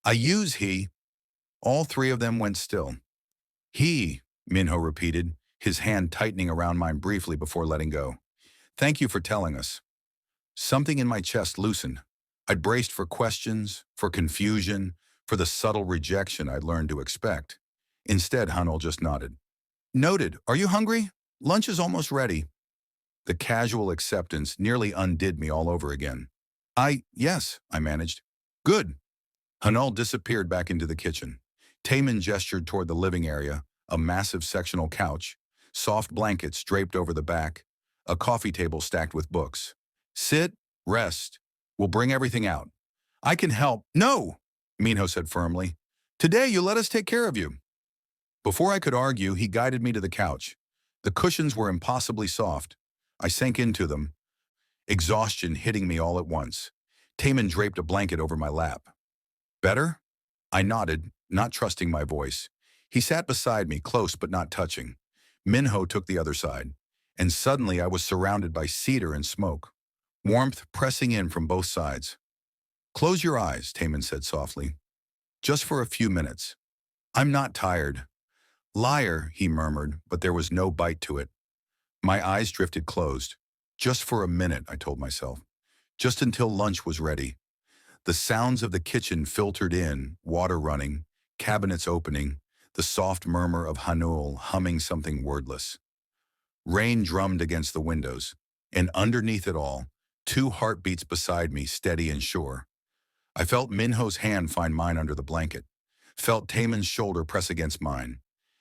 I use he. All three of them went still. He, Minho repeated, his hand tightening around mine briefly before letting go. Thank you for telling us. Something in my chest loosened. I'd braced for questions, for confusion, for the subtle rejection I'd learned to expect. Instead, Haneul just nodded. Noted. Are you hungry? Lunch is almost ready. The casual acceptance nearly undid me all over again. Yes, I managed. Good. Haneul disappeared back into the kitchen. Taemin gestured toward the living area, a massive sectional couch, soft blankets draped over the back, a coffee table stacked with books. Sit, rest. We'll bring everything out. I can help. No, Minho said firmly. Today you let us take care of you. Before I could argue, he guided me to the couch. The cushions were impossibly soft. I sank into them, exhaustion hitting me all at once. Taemin draped a blanket over my lap. Better? I nodded, not trusting my voice. He sat beside me, close but not touching. Minho took the other side, and suddenly I was surrounded by cedar and smoke, warmth pressing in from both sides. Close your eyes, Taemin said softly. Just for a few minutes. I'm not tired. Liar, he murmured, but there was no bite to it. My eyes drifted closed. Just for a minute, I told myself. Just until lunch was ready. The sounds of the kitchen filtered in, water running, cabinets opening, the soft murmur of Haneul humming something wordless. Rain drummed against the windows, and underneath it all, two heartbeats beside me, steady and sure. I felt Minho's hand find mine under the blanket, felt Taemin's shoulder press against mine,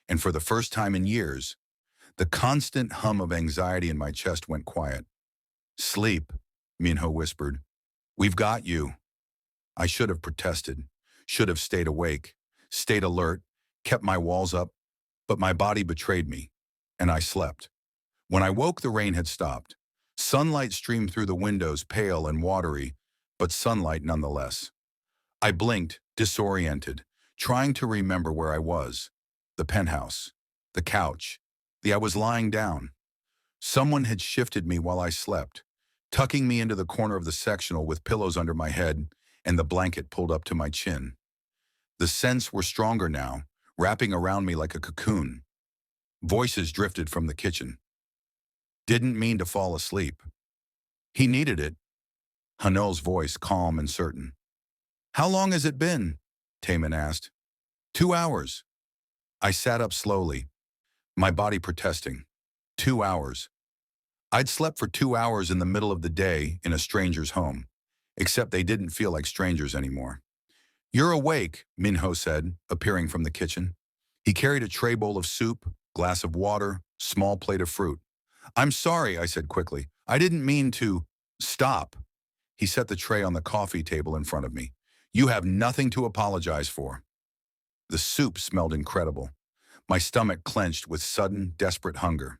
and for the first time in years, the constant hum of anxiety in my chest went quiet. Sleep, Minho whispered. We've got you. I should have protested, should have stayed awake, stayed alert, kept my walls up, but my body betrayed me, and I slept. When I woke, the rain had stopped. Sunlight streamed through the windows, pale and watery, but sunlight nonetheless. I blinked, disoriented, trying to remember where I was. The penthouse, the couch, I was lying down. Someone had shifted me while I slept, tucking me into the corner of the sectional with pillows under my head and the blanket pulled up to my chin. The scents were stronger now, wrapping around me like a cocoon. Voices drifted from the kitchen. Didn't mean to fall asleep. He needed it. Haneul's voice calm and certain. How long has it been? Taemin asked. 2 hours. I sat up slowly, my body protesting. 2 hours. I'd slept for 2 hours in the middle of the day in a stranger's home, except they didn't feel like strangers anymore. You're awake, Minho said, appearing from the kitchen. He carried a tray bowl of soup, glass of water, small plate of fruit. I'm sorry, I said quickly. I didn't mean to. Stop. He set the tray on the coffee table in front of me. You have nothing to apologize for. The soup smelled incredible. My stomach clenched with sudden, desperate hunger.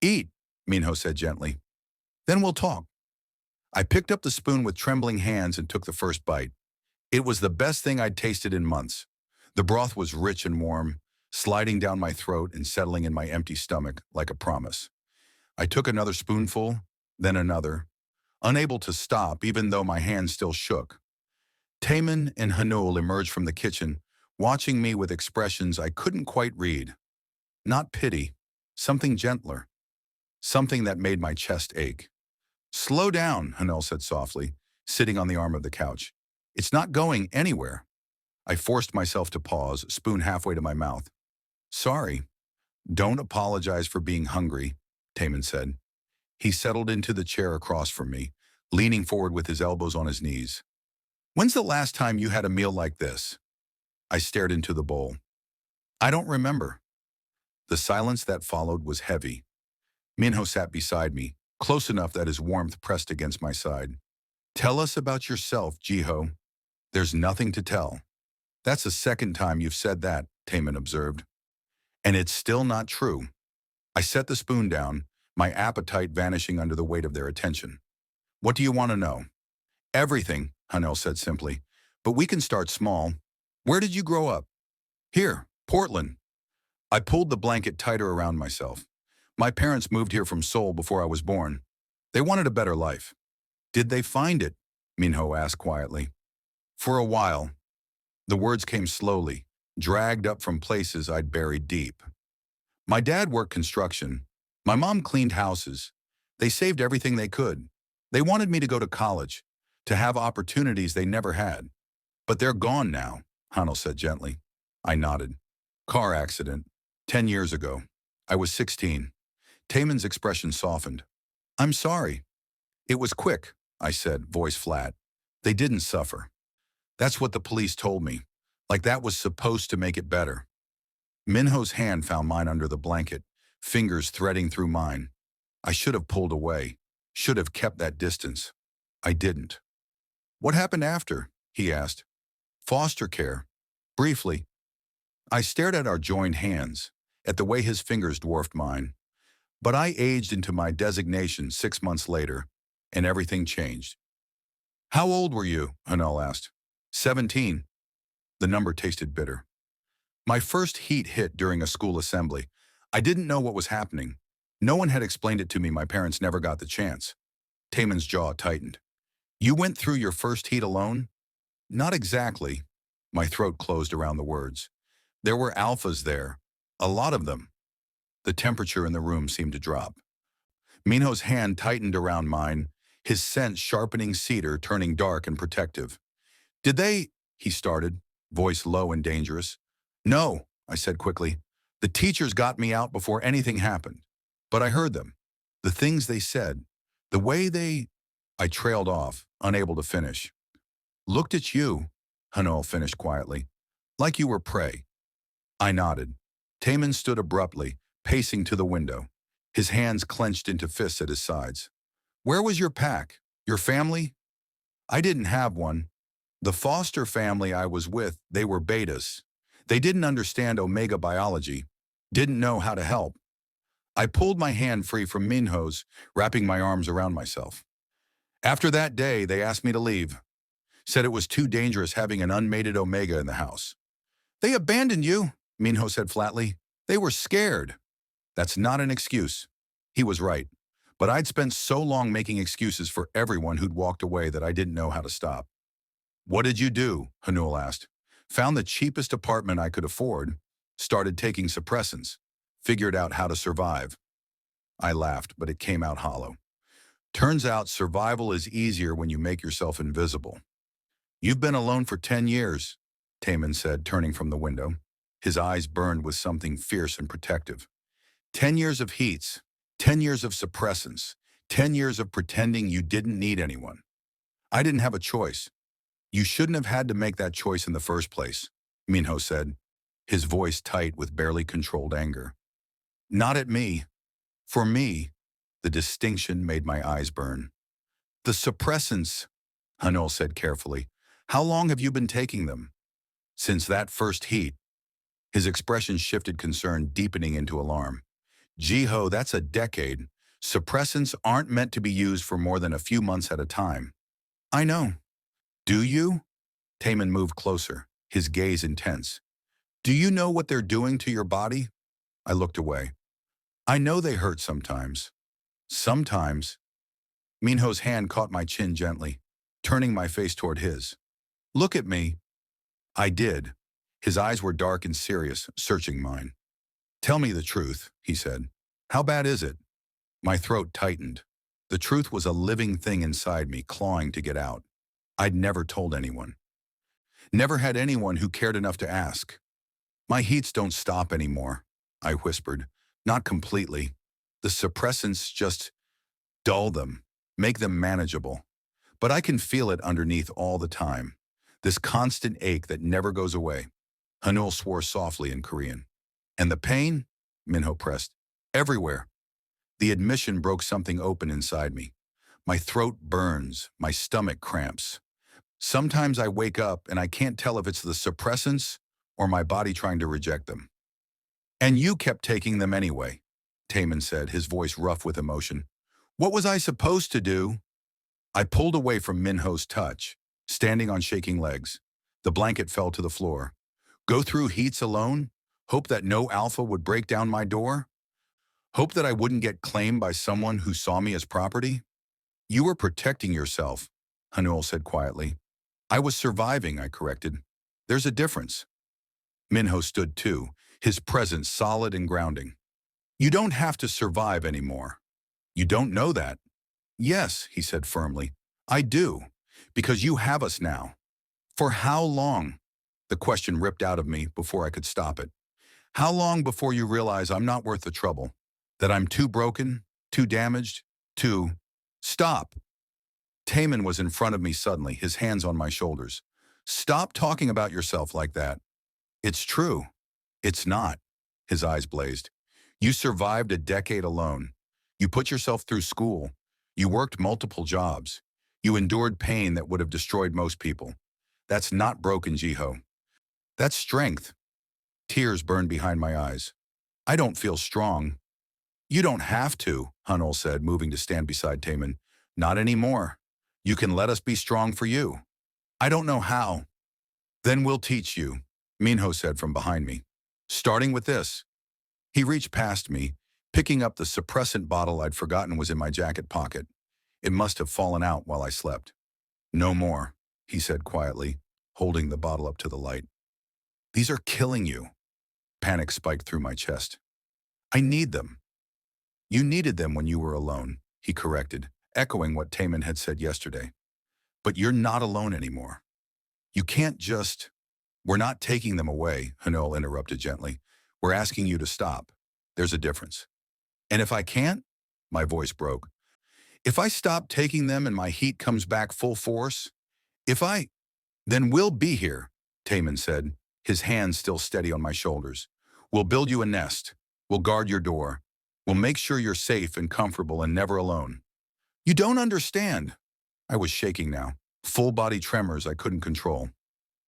Eat, Minho said gently. Then we'll talk. I picked up the spoon with trembling hands and took the first bite. It was the best thing I'd tasted in months. The broth was rich and warm, sliding down my throat and settling in my empty stomach like a promise. I took another spoonful, then another, unable to stop even though my hands still shook. Taemin and Haneul emerged from the kitchen, watching me with expressions I couldn't quite read. Not pity, something gentler, something that made my chest ache. Slow down, Haneul said softly, sitting on the arm of the couch. It's not going anywhere. I forced myself to pause, spoon halfway to my mouth. Sorry. Don't apologize for being hungry, Taemin said. He settled into the chair across from me, leaning forward with his elbows on his knees. When's the last time you had a meal like this? I stared into the bowl. I don't remember. The silence that followed was heavy. Minho sat beside me, close enough that his warmth pressed against my side. Tell us about yourself, Jiho. There's nothing to tell. That's the second time you've said that, Taemin observed. And it's still not true. I set the spoon down, my appetite vanishing under the weight of their attention. What do you want to know? Everything, Haneul said simply. But we can start small. Where did you grow up? Here, Portland. I pulled the blanket tighter around myself. My parents moved here from Seoul before I was born. They wanted a better life. Did they find it? Minho asked quietly. For a while. The words came slowly, dragged up from places I'd buried deep. My dad worked construction. My mom cleaned houses. They saved everything they could. They wanted me to go to college, to have opportunities they never had. But they're gone now, Haneul said gently. I nodded. Car accident. 10 years ago. I was 16. Taemin's expression softened. I'm sorry. It was quick, I said, voice flat. They didn't suffer. That's what the police told me. Like that was supposed to make it better. Minho's hand found mine under the blanket, fingers threading through mine. I should have pulled away, should have kept that distance. I didn't. What happened after? He asked. Foster care. Briefly. I stared at our joined hands, at the way his fingers dwarfed mine. But I aged into my designation 6 months later, and everything changed. How old were you? Haneul asked. 17. The number tasted bitter. My first heat hit during a school assembly. I didn't know what was happening. No one had explained it to me. My parents never got the chance. Taemin's jaw tightened. You went through your first heat alone? Not exactly. My throat closed around the words. There were alphas there. A lot of them. The temperature in the room seemed to drop. Minho's hand tightened around mine, his scent sharpening cedar, turning dark and protective. Did they? He started, voice low and dangerous. No, I said quickly. The teachers got me out before anything happened. But I heard them. The things they said. The way they... I trailed off, unable to finish. Looked at you, Haneul finished quietly. Like you were prey. I nodded. Taemin stood abruptly, pacing to the window, his hands clenched into fists at his sides. Where was your pack? Your family? I didn't have one. The foster family I was with, they were betas. They didn't understand omega biology, didn't know how to help. I pulled my hand free from Minho's, wrapping my arms around myself. After that day, they asked me to leave. Said it was too dangerous having an unmated omega in the house. They abandoned you, Minho said flatly. They were scared. That's not an excuse. He was right. But I'd spent so long making excuses for everyone who'd walked away that I didn't know how to stop. What did you do? Haneul asked. Found the cheapest apartment I could afford, started taking suppressants, figured out how to survive. I laughed, but it came out hollow. Turns out survival is easier when you make yourself invisible. You've been alone for 10 years, Taemin said, turning from the window. His eyes burned with something fierce and protective. 10 years of heats, 10 years of suppressants, 10 years of pretending you didn't need anyone. I didn't have a choice. You shouldn't have had to make that choice in the first place, Minho said, his voice tight with barely controlled anger. Not at me. For me, the distinction made my eyes burn. The suppressants, Haneul said carefully. How long have you been taking them? Since that first heat. His expression shifted concern, deepening into alarm. Jiho, that's a decade. Suppressants aren't meant to be used for more than a few months at a time. I know. Do you? Taemin moved closer, his gaze intense. Do you know what they're doing to your body? I looked away. I know they hurt sometimes. Sometimes. Minho's hand caught my chin gently, turning my face toward his. Look at me. I did. His eyes were dark and serious, searching mine. Tell me the truth, he said. How bad is it? My throat tightened. The truth was a living thing inside me, clawing to get out. I'd never told anyone. Never had anyone who cared enough to ask. My heats don't stop anymore, I whispered. Not completely. The suppressants just dull them, make them manageable. But I can feel it underneath all the time. This constant ache that never goes away. Haneul swore softly in Korean. And the pain? Minho pressed. Everywhere. The admission broke something open inside me. My throat burns, my stomach cramps. Sometimes I wake up and I can't tell if it's the suppressants or my body trying to reject them. And you kept taking them anyway, Taemin said, his voice rough with emotion. What was I supposed to do? I pulled away from Minho's touch, standing on shaking legs. The blanket fell to the floor. Go through heats alone? Hope that no alpha would break down my door? Hope that I wouldn't get claimed by someone who saw me as property? You were protecting yourself, Haneul said quietly. I was surviving, I corrected. There's a difference. Minho stood too, his presence solid and grounding. You don't have to survive anymore. You don't know that. Yes, he said firmly. I do, because you have us now. For how long? The question ripped out of me before I could stop it. How long before you realize I'm not worth the trouble? That I'm too broken, too damaged, too... Stop! Taemin was in front of me suddenly, his hands on my shoulders. Stop talking about yourself like that. It's true. It's not. His eyes blazed. You survived a decade alone. You put yourself through school. You worked multiple jobs. You endured pain that would have destroyed most people. That's not broken, Jiho. That's strength. Tears burned behind my eyes. I don't feel strong. You don't have to, Haneul said, moving to stand beside Taemin. Not anymore. You can let us be strong for you. I don't know how. Then we'll teach you, Minho said from behind me. Starting with this. He reached past me, picking up the suppressant bottle I'd forgotten was in my jacket pocket. It must have fallen out while I slept. No more, he said quietly, holding the bottle up to the light. These are killing you. Panic spiked through my chest. I need them. You needed them when you were alone, he corrected, echoing what Taemin had said yesterday. But you're not alone anymore. You can't just... We're not taking them away, Haneul interrupted gently. We're asking you to stop. There's a difference. And if I can't? My voice broke. If I stop taking them and my heat comes back full force? Then we'll be here, Taemin said, his hands still steady on my shoulders. We'll build you a nest. We'll guard your door. We'll make sure you're safe and comfortable and never alone. You don't understand. I was shaking now, full body tremors I couldn't control.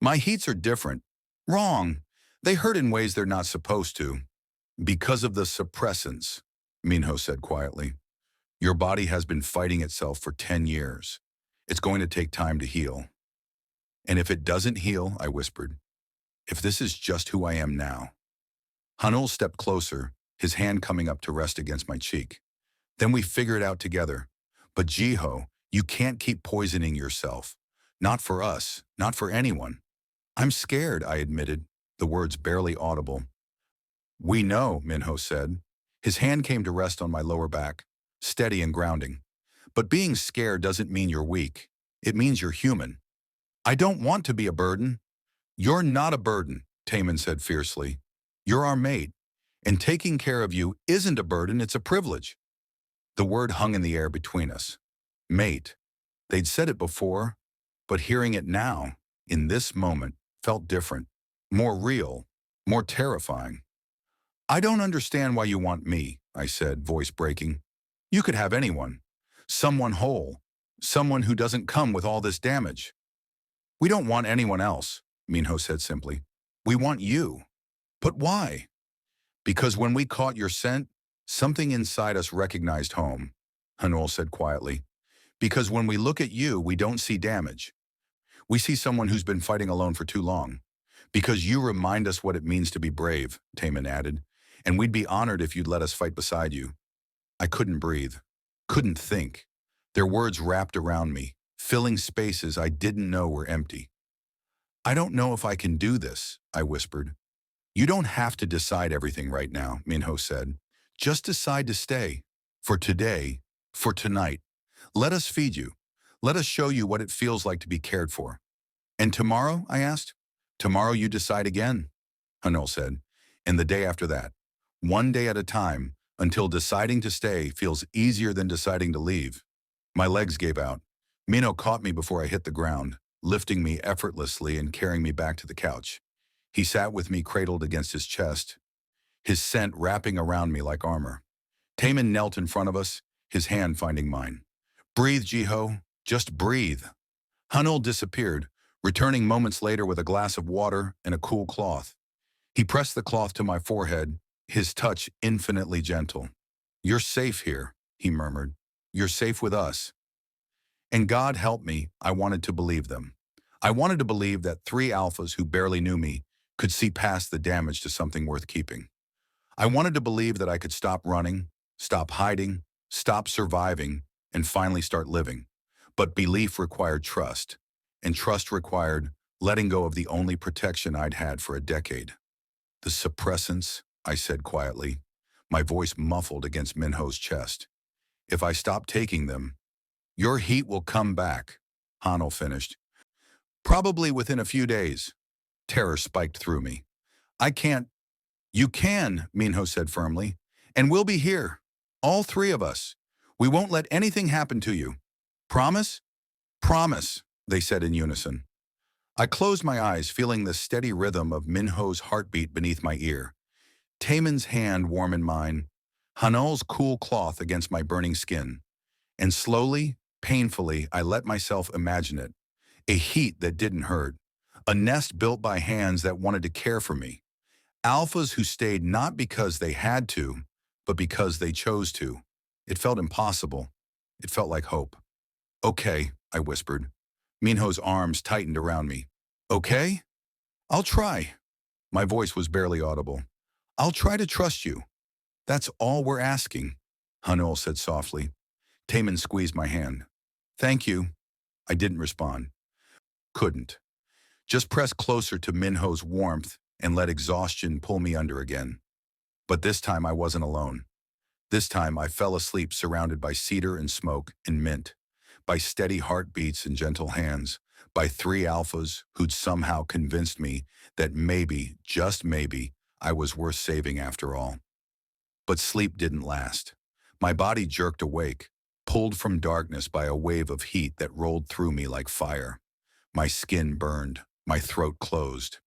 My heats are different. Wrong. They hurt in ways they're not supposed to. Because of the suppressants, Minho said quietly. Your body has been fighting itself for 10 years. It's going to take time to heal. And if it doesn't heal, I whispered, if this is just who I am now. Haneul stepped closer, his hand coming up to rest against my cheek. Then we figure it out together. But Jiho, you can't keep poisoning yourself. Not for us, not for anyone. I'm scared, I admitted, the words barely audible. We know, Minho said. His hand came to rest on my lower back, steady and grounding. But being scared doesn't mean you're weak. It means you're human. I don't want to be a burden. You're not a burden, Taemin said fiercely. You're our mate, and taking care of you isn't a burden, it's a privilege. The word hung in the air between us. Mate. They'd said it before, but hearing it now, in this moment, felt different, more real, more terrifying. I don't understand why you want me, I said, voice breaking. You could have anyone. Someone whole. Someone who doesn't come with all this damage. We don't want anyone else, Minho said simply. We want you. But why? Because when we caught your scent, something inside us recognized home, Haneul said quietly. Because when we look at you, we don't see damage. We see someone who's been fighting alone for too long. Because you remind us what it means to be brave, Taemin added, and we'd be honored if you'd let us fight beside you. I couldn't breathe, couldn't think. Their words wrapped around me, filling spaces I didn't know were empty. I don't know if I can do this, I whispered. You don't have to decide everything right now, Minho said. Just decide to stay. For today, for tonight. Let us feed you. Let us show you what it feels like to be cared for. And tomorrow, I asked? Tomorrow you decide again, Haneul said. And the day after that. One day at a time, until deciding to stay feels easier than deciding to leave. My legs gave out. Minho caught me before I hit the ground, lifting me effortlessly and carrying me back to the couch. He sat with me cradled against his chest, his scent wrapping around me like armor. Taemin knelt in front of us, his hand finding mine. Breathe, Jiho. Just breathe. Haneul disappeared, returning moments later with a glass of water and a cool cloth. He pressed the cloth to my forehead, his touch infinitely gentle. You're safe here, he murmured. You're safe with us. And God help me, I wanted to believe them. I wanted to believe that 3 alphas who barely knew me could see past the damage to something worth keeping. I wanted to believe that I could stop running, stop hiding, stop surviving, and finally start living. But belief required trust, and trust required letting go of the only protection I'd had for a decade. The suppressants, I said quietly, my voice muffled against Minho's chest. If I stop taking them, your heat will come back, Haneul finished. Probably within a few days. Terror spiked through me. I can't. You can, Minho said firmly, and we'll be here. All 3 of us. We won't let anything happen to you. Promise? Promise, they said in unison. I closed my eyes, feeling the steady rhythm of Minho's heartbeat beneath my ear. Taemin's hand warm in mine, Haneul's cool cloth against my burning skin. And slowly, painfully, I let myself imagine it. A heat that didn't hurt. A nest built by hands that wanted to care for me. Alphas who stayed not because they had to, but because they chose to. It felt impossible. It felt like hope. Okay, I whispered. Minho's arms tightened around me. Okay? I'll try. My voice was barely audible. I'll try to trust you. That's all we're asking, Haneul said softly. Taemin squeezed my hand. Thank you. I didn't respond. Couldn't. Just pressed closer to Minho's warmth and let exhaustion pull me under again. But this time I wasn't alone. This time I fell asleep surrounded by cedar and smoke and mint, by steady heartbeats and gentle hands, by 3 alphas who'd somehow convinced me that maybe, just maybe, I was worth saving after all. But sleep didn't last. My body jerked awake, pulled from darkness by a wave of heat that rolled through me like fire. My skin burned, my throat closed.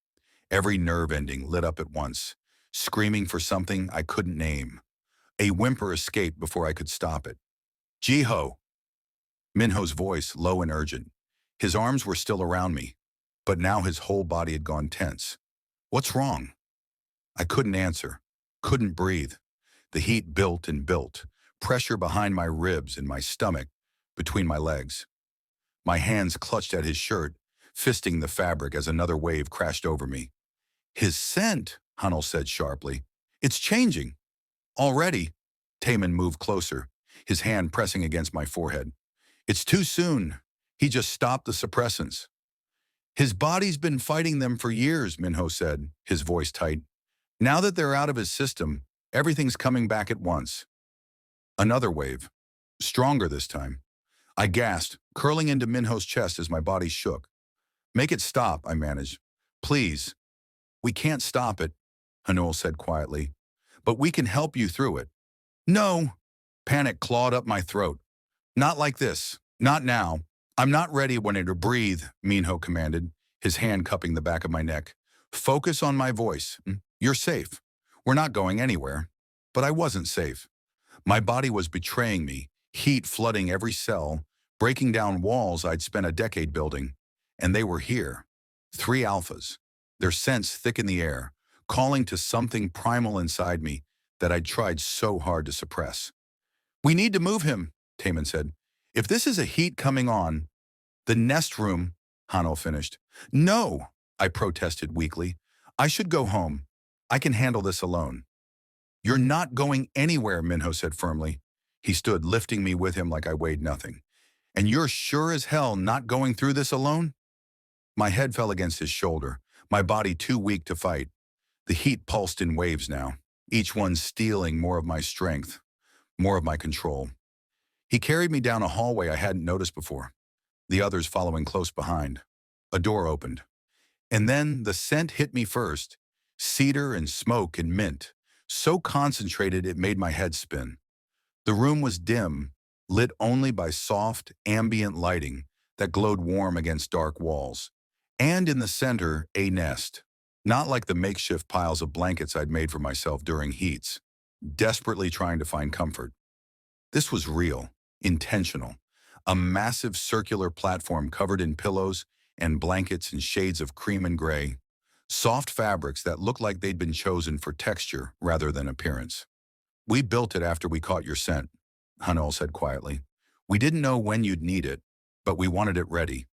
Every nerve ending lit up at once, screaming for something I couldn't name. A whimper escaped before I could stop it. Jiho! Minho's voice, low and urgent. His arms were still around me, but now his whole body had gone tense. What's wrong? I couldn't answer, couldn't breathe. The heat built and built, pressure behind my ribs and my stomach, between my legs. My hands clutched at his shirt, fisting the fabric as another wave crashed over me. His scent, Haneul said sharply. It's changing. Already. Taemin moved closer, his hand pressing against my forehead. It's too soon. He just stopped the suppressants. His body's been fighting them for years, Minho said, his voice tight. Now that they're out of his system, everything's coming back at once. Another wave. Stronger this time. I gasped, curling into Minho's chest as my body shook. Make it stop, I managed. Please. We can't stop it, Haneul said quietly. But we can help you through it. No. Panic clawed up my throat. Not like this. Not now. I'm not ready when to breathe, Minho commanded, his hand cupping the back of my neck. Focus on my voice. You're safe. We're not going anywhere. But I wasn't safe. My body was betraying me, heat flooding every cell, breaking down walls I'd spent a decade building. And they were here. 3 alphas. Their scents thick in the air, calling to something primal inside me that I'd tried so hard to suppress. We need to move him, Taemin said. If this is a heat coming on, the nest room, Haneul finished. No, I protested weakly. I should go home. I can handle this alone. You're not going anywhere, Minho said firmly. He stood, lifting me with him like I weighed nothing. And you're sure as hell not going through this alone? My head fell against his shoulder, my body too weak to fight. The heat pulsed in waves now, each one stealing more of my strength, more of my control. He carried me down a hallway I hadn't noticed before, the others following close behind. A door opened. And then the scent hit me first, cedar and smoke and mint, so concentrated it made my head spin. The room was dim, lit only by soft, ambient lighting that glowed warm against dark walls. And in the center, a nest, not like the makeshift piles of blankets I'd made for myself during heats, desperately trying to find comfort. This was real, intentional, a massive circular platform covered in pillows and blankets in shades of cream and gray, soft fabrics that looked like they'd been chosen for texture rather than appearance. We built it after we caught your scent, Haneul said quietly. We didn't know when you'd need it, but we wanted it ready.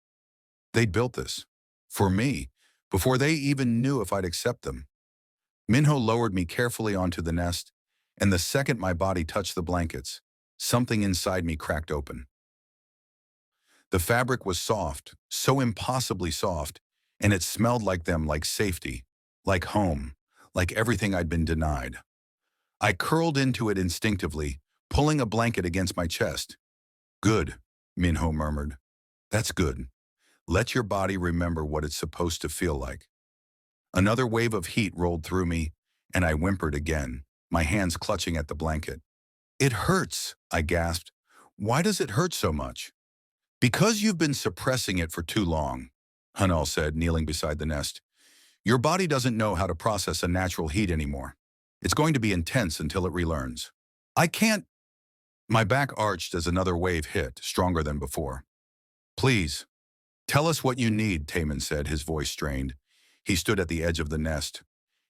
They'd built this. For me, before they even knew if I'd accept them. Minho lowered me carefully onto the nest, and the second my body touched the blankets, something inside me cracked open. The fabric was soft, so impossibly soft, and it smelled like them, like safety, like home, like everything I'd been denied. I curled into it instinctively, pulling a blanket against my chest. Good, Minho murmured. That's good. Let your body remember what it's supposed to feel like. Another wave of heat rolled through me, and I whimpered again, my hands clutching at the blanket. It hurts, I gasped. Why does it hurt so much? Because you've been suppressing it for too long, Haneul said, kneeling beside the nest. Your body doesn't know how to process a natural heat anymore. It's going to be intense until it relearns. I can't. My back arched as another wave hit, stronger than before. Please, tell us what you need, Taemin said, his voice strained. He stood at the edge of the nest,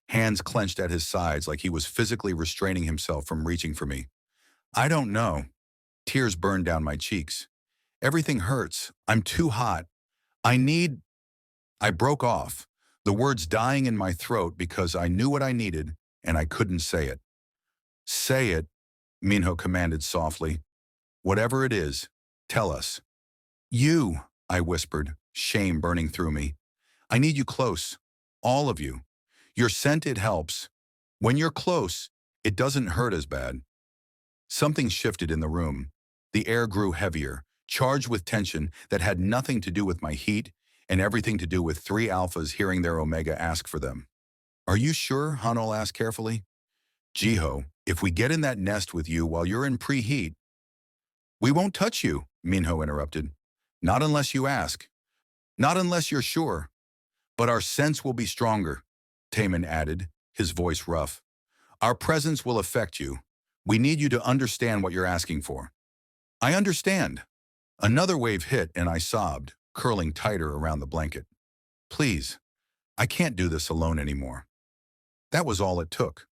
hands clenched at his sides like he was physically restraining himself from reaching for me. I don't know. Tears burned down my cheeks. Everything hurts. I'm too hot. I broke off, the words dying in my throat because I knew what I needed and I couldn't say it. Say it, Minho commanded softly. Whatever it is, tell us. You, I whispered, shame burning through me. I need you close. All of you. Your scent, it helps. When you're close, it doesn't hurt as bad. Something shifted in the room. The air grew heavier, charged with tension that had nothing to do with my heat and everything to do with 3 alphas hearing their omega ask for them. Are you sure? Haneul asked carefully. Jiho, if we get in that nest with you while you're in preheat. We won't touch you, Minho interrupted. Not unless you ask. Not unless you're sure. But our sense will be stronger, Taemin added, his voice rough. Our presence will affect you. We need you to understand what you're asking for. I understand. Another wave hit and I sobbed, curling tighter around the blanket. Please, I can't do this alone anymore. That was all it took.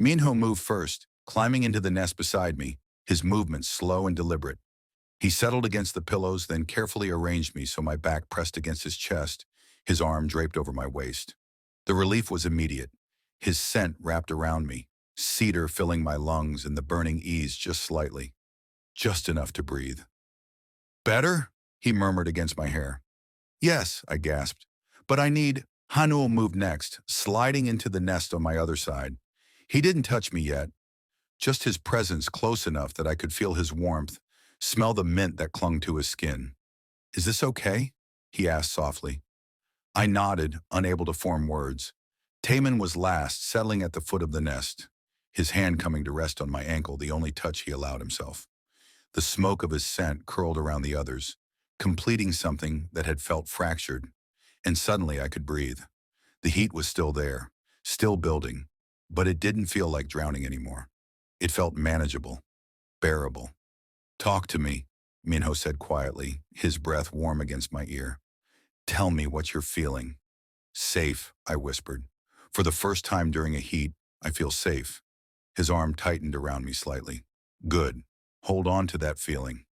Minho moved first, climbing into the nest beside me, his movements slow and deliberate. He settled against the pillows, then carefully arranged me so my back pressed against his chest, his arm draped over my waist. The relief was immediate. His scent wrapped around me, cedar filling my lungs and the burning eased just slightly. Just enough to breathe. Better? he murmured against my hair. Yes, I gasped. But I need… Haneul moved next, sliding into the nest on my other side. He didn't touch me yet, just his presence close enough that I could feel his warmth, smell the mint that clung to his skin. Is this okay? He asked softly. I nodded, unable to form words. Taemin was last, settling at the foot of the nest, his hand coming to rest on my ankle, the only touch he allowed himself. The smoke of his scent curled around the others, completing something that had felt fractured, and suddenly I could breathe. The heat was still there, still building, but it didn't feel like drowning anymore. It felt manageable, bearable. Talk to me, Minho said quietly, his breath warm against my ear. Tell me what you're feeling. Safe, I whispered. For the first time during a heat, I feel safe. His arm tightened around me slightly. Good. Hold on to that feeling.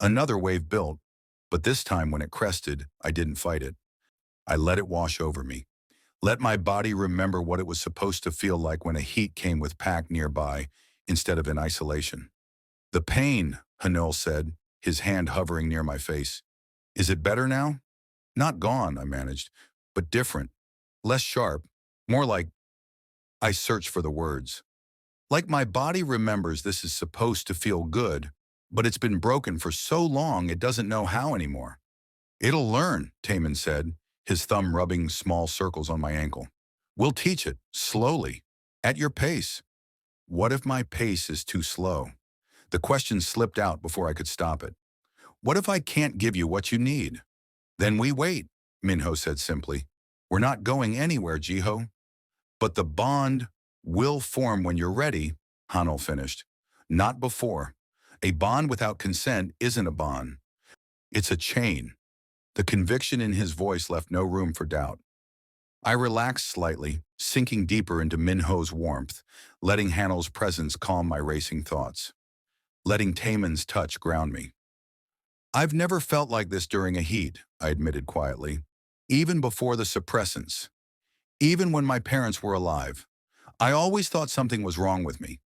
Another wave built, but this time when it crested, I didn't fight it. I let it wash over me. Let my body remember what it was supposed to feel like when a heat came with pack nearby instead of in isolation. The pain, Haneul said, his hand hovering near my face. Is it better now? Not gone, I managed, but different. Less sharp, more like… I searched for the words. Like my body remembers this is supposed to feel good, but it's been broken for so long it doesn't know how anymore. It'll learn, Taemin said, his thumb rubbing small circles on my ankle. We'll teach it, slowly, at your pace. What if my pace is too slow? The question slipped out before I could stop it. What if I can't give you what you need? Then we wait, Minho said simply. We're not going anywhere, Jiho. But the bond will form when you're ready, Haneul finished. Not before. A bond without consent isn't a bond. It's a chain. The conviction in his voice left no room for doubt. I relaxed slightly, sinking deeper into Minho's warmth, letting Haneul's presence calm my racing thoughts, letting Taemin's touch ground me. I've never felt like this during a heat, I admitted quietly, even before the suppressants, even when my parents were alive. I always thought something was wrong with me.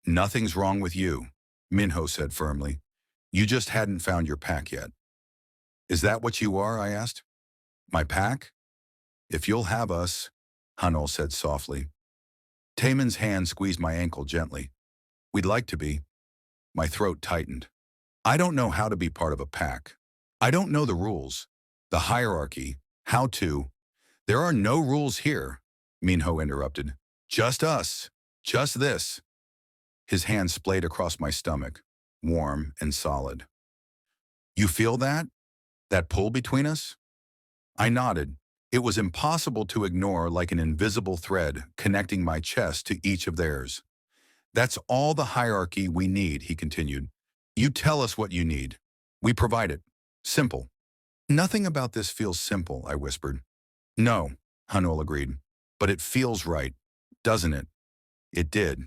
Nothing's wrong with you, Minho said firmly. You just hadn't found your pack yet. Is that what you are? I asked. My pack? If you'll have us, Haneul said softly. Taemin's hand squeezed my ankle gently. We'd like to be. My throat tightened. I don't know how to be part of a pack. I don't know the rules, the hierarchy, how to. There are no rules here, Minho interrupted. Just us. Just this. His hand splayed across my stomach, warm and solid. You feel that? That pull between us? I nodded. It was impossible to ignore, like an invisible thread connecting my chest to each of theirs. That's all the hierarchy we need, he continued. You tell us what you need. We provide it. Simple. Nothing about this feels simple, I whispered. No, Haneul agreed. But it feels right, doesn't it? It did.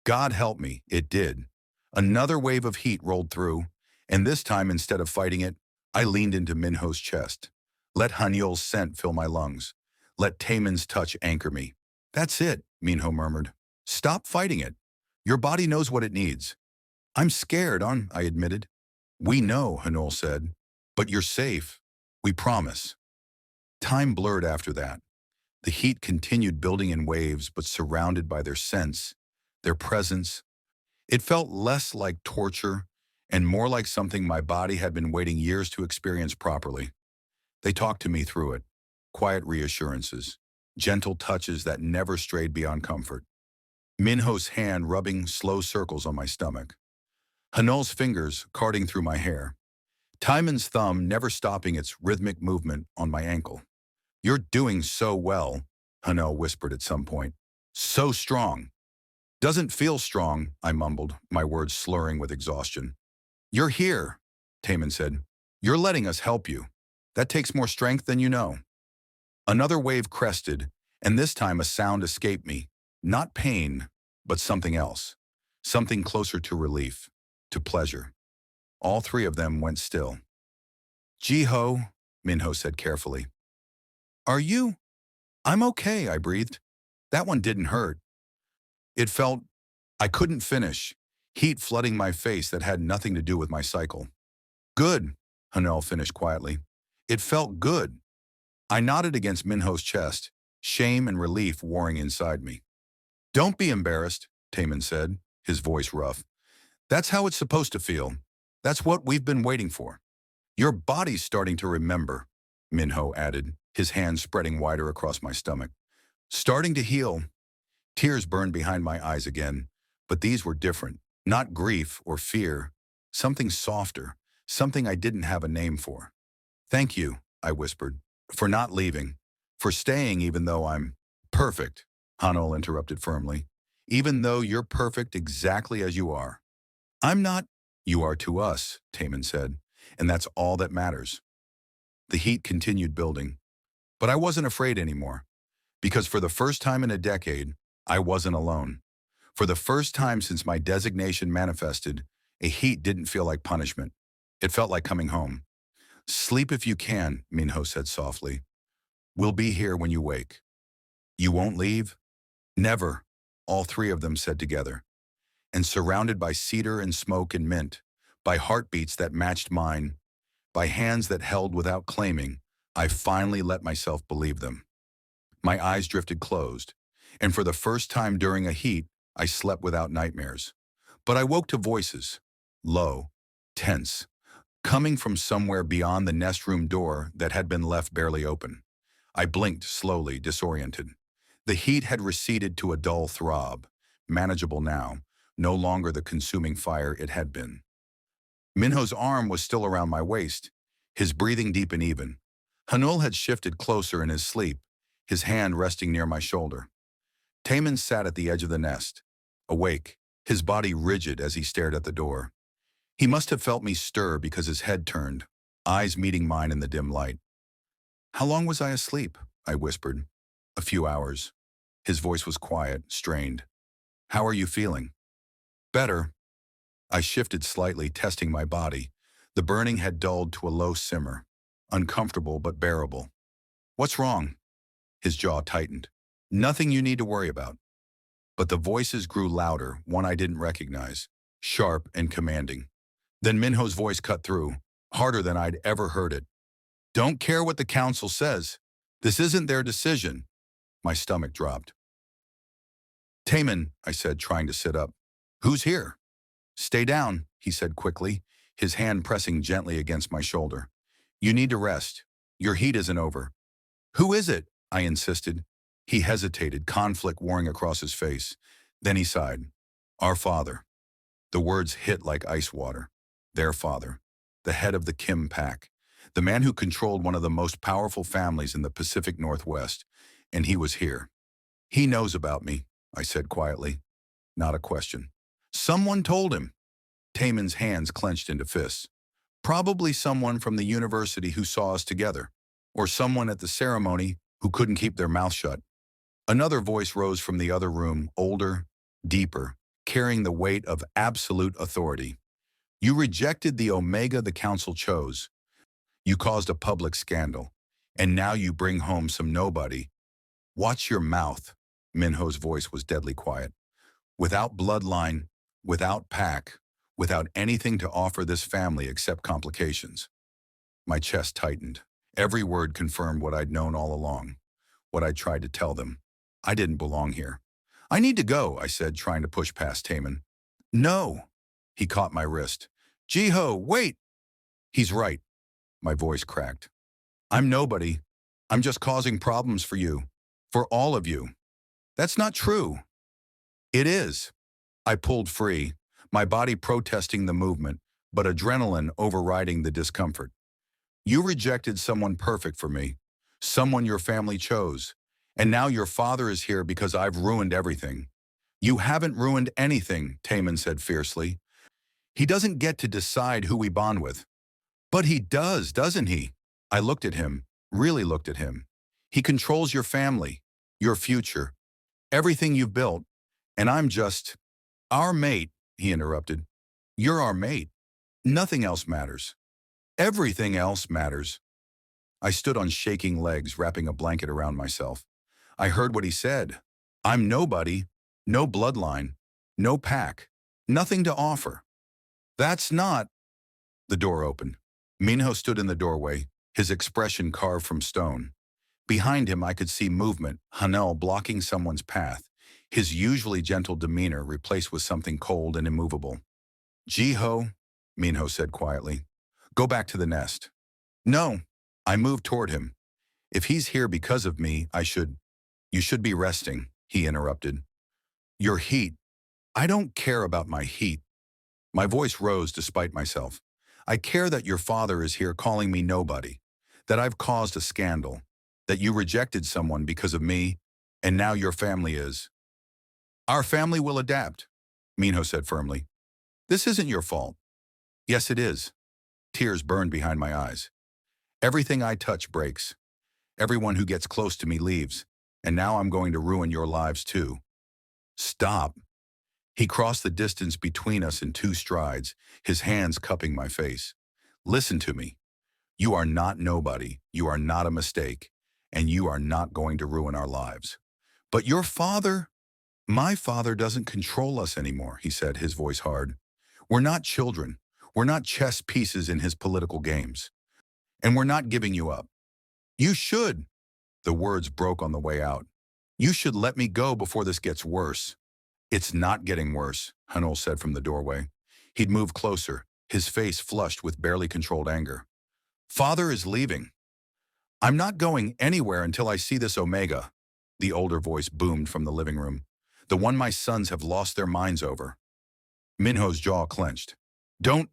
God help me, it did. Another wave of heat rolled through, and this time instead of fighting it, I leaned into Minho's chest. Let Haneul's scent fill my lungs. Let Taemin's touch anchor me. That's it, Minho murmured. Stop fighting it. Your body knows what it needs. I'm scared, I admitted. We know, Haneul said. But you're safe. We promise. Time blurred after that. The heat continued building in waves, but surrounded by their scents, their presence. It felt less like torture and more like something my body had been waiting years to experience properly. They talked to me through it, quiet reassurances, gentle touches that never strayed beyond comfort. Minho's hand rubbing slow circles on my stomach. Haneul's fingers carting through my hair. Taemin's thumb never stopping its rhythmic movement on my ankle. You're doing so well, Haneul whispered at some point. So strong. Doesn't feel strong, I mumbled, my words slurring with exhaustion. You're here, Taemin said. You're letting us help you. That takes more strength than you know. Another wave crested, and this time a sound escaped me. Not pain, but something else. Something closer to relief, to pleasure. All three of them went still. Jiho, Minho said carefully. Are you? I'm okay, I breathed. That one didn't hurt. It felt… I couldn't finish, heat flooding my face that had nothing to do with my cycle. Good, Haneul finished quietly. It felt good. I nodded against Minho's chest, shame and relief warring inside me. Don't be embarrassed, Taemin said, his voice rough. That's how it's supposed to feel. That's what we've been waiting for. Your body's starting to remember, Minho added, his hands spreading wider across my stomach. Starting to heal. Tears burned behind my eyes again, but these were different. Not grief or fear, something softer, something I didn't have a name for. Thank you, I whispered, for not leaving, for staying even though I'm perfect, Haneul interrupted firmly. Even though you're perfect exactly as you are. I'm not. You are to us, Taemin said, and that's all that matters. The heat continued building, but I wasn't afraid anymore, because for the first time in a decade, I wasn't alone. For the first time since my designation manifested, a heat didn't feel like punishment. It felt like coming home. Sleep if you can, Minho said softly. We'll be here when you wake. You won't leave? Never, all three of them said together. And surrounded by cedar and smoke and mint, by heartbeats that matched mine, by hands that held without claiming, I finally let myself believe them. My eyes drifted closed, and for the first time during a heat, I slept without nightmares. But I woke to voices, low, tense, coming from somewhere beyond the nest room door that had been left barely open. I blinked slowly, disoriented. The heat had receded to a dull throb, manageable now, no longer the consuming fire it had been. Minho's arm was still around my waist, his breathing deep and even. Haneul had shifted closer in his sleep, his hand resting near my shoulder. Taemin sat at the edge of the nest, awake, his body rigid as he stared at the door. He must have felt me stir because his head turned, eyes meeting mine in the dim light. How long was I asleep? I whispered. A few hours. His voice was quiet, strained. How are you feeling? Better. I shifted slightly, testing my body. The burning had dulled to a low simmer, uncomfortable but bearable. What's wrong? His jaw tightened. Nothing you need to worry about. But the voices grew louder, one I didn't recognize, sharp and commanding. Then Minho's voice cut through, harder than I'd ever heard it. Don't care what the council says. This isn't their decision. My stomach dropped. Taemin, I said, trying to sit up. Who's here? Stay down, he said quickly, his hand pressing gently against my shoulder. You need to rest. Your heat isn't over. Who is it? I insisted. He hesitated, conflict warring across his face. Then he sighed. Our father. The words hit like ice water. Their father. The head of the Kim pack. The man who controlled one of the most powerful families in the Pacific Northwest. And he was here. He knows about me, I said quietly. Not a question. Someone told him. Taemin's hands clenched into fists. Probably someone from the university who saw us together. Or someone at the ceremony who couldn't keep their mouth shut. Another voice rose from the other room, older, deeper, carrying the weight of absolute authority. You rejected the Omega the council chose. You caused a public scandal. And now you bring home some nobody. Watch your mouth. Minho's voice was deadly quiet. Without bloodline, without pack, without anything to offer this family except complications. My chest tightened. Every word confirmed what I'd known all along. What I'd tried to tell them. I didn't belong here. I need to go, I said, trying to push past Taemin. No. He caught my wrist. Jiho, wait. He's right. My voice cracked. I'm nobody. I'm just causing problems for you. For all of you. That's not true. It is. I pulled free, my body protesting the movement, but adrenaline overriding the discomfort. You rejected someone perfect for me, someone your family chose, and now your father is here because I've ruined everything. You haven't ruined anything, Taemin said fiercely. He doesn't get to decide who we bond with. But he does, doesn't he? I looked at him, really looked at him. He controls your family, your future, everything you've built, and I'm just, our mate, he interrupted. You're our mate. Nothing else matters. Everything else matters. I stood on shaking legs, wrapping a blanket around myself. I heard what he said. I'm nobody, no bloodline, no pack, nothing to offer. That's not. The door opened. Minho stood in the doorway, his expression carved from stone. Behind him I could see movement, Haneul blocking someone's path, his usually gentle demeanor replaced with something cold and immovable. Jiho, Minho said quietly, go back to the nest. No, I moved toward him. If he's here because of me, You should be resting, he interrupted. Your heat. I don't care about my heat. My voice rose despite myself. I care that your father is here calling me nobody, that I've caused a scandal, that you rejected someone because of me, and now your family is. Our family will adapt, Minho said firmly. This isn't your fault. Yes, it is. Tears burned behind my eyes. Everything I touch breaks. Everyone who gets close to me leaves, and now I'm going to ruin your lives too. Stop. He crossed the distance between us in 2 strides, his hands cupping my face. Listen to me. You are not nobody, you are not a mistake, and you are not going to ruin our lives. But your father, my father doesn't control us anymore, he said, his voice hard. We're not children. We're not chess pieces in his political games. And we're not giving you up. You should. The words broke on the way out. You should let me go before this gets worse. It's not getting worse, Haneul said from the doorway. He'd moved closer, his face flushed with barely controlled anger. Father is leaving. I'm not going anywhere until I see this Omega, the older voice boomed from the living room. The one my sons have lost their minds over. Minho's jaw clenched. Don't.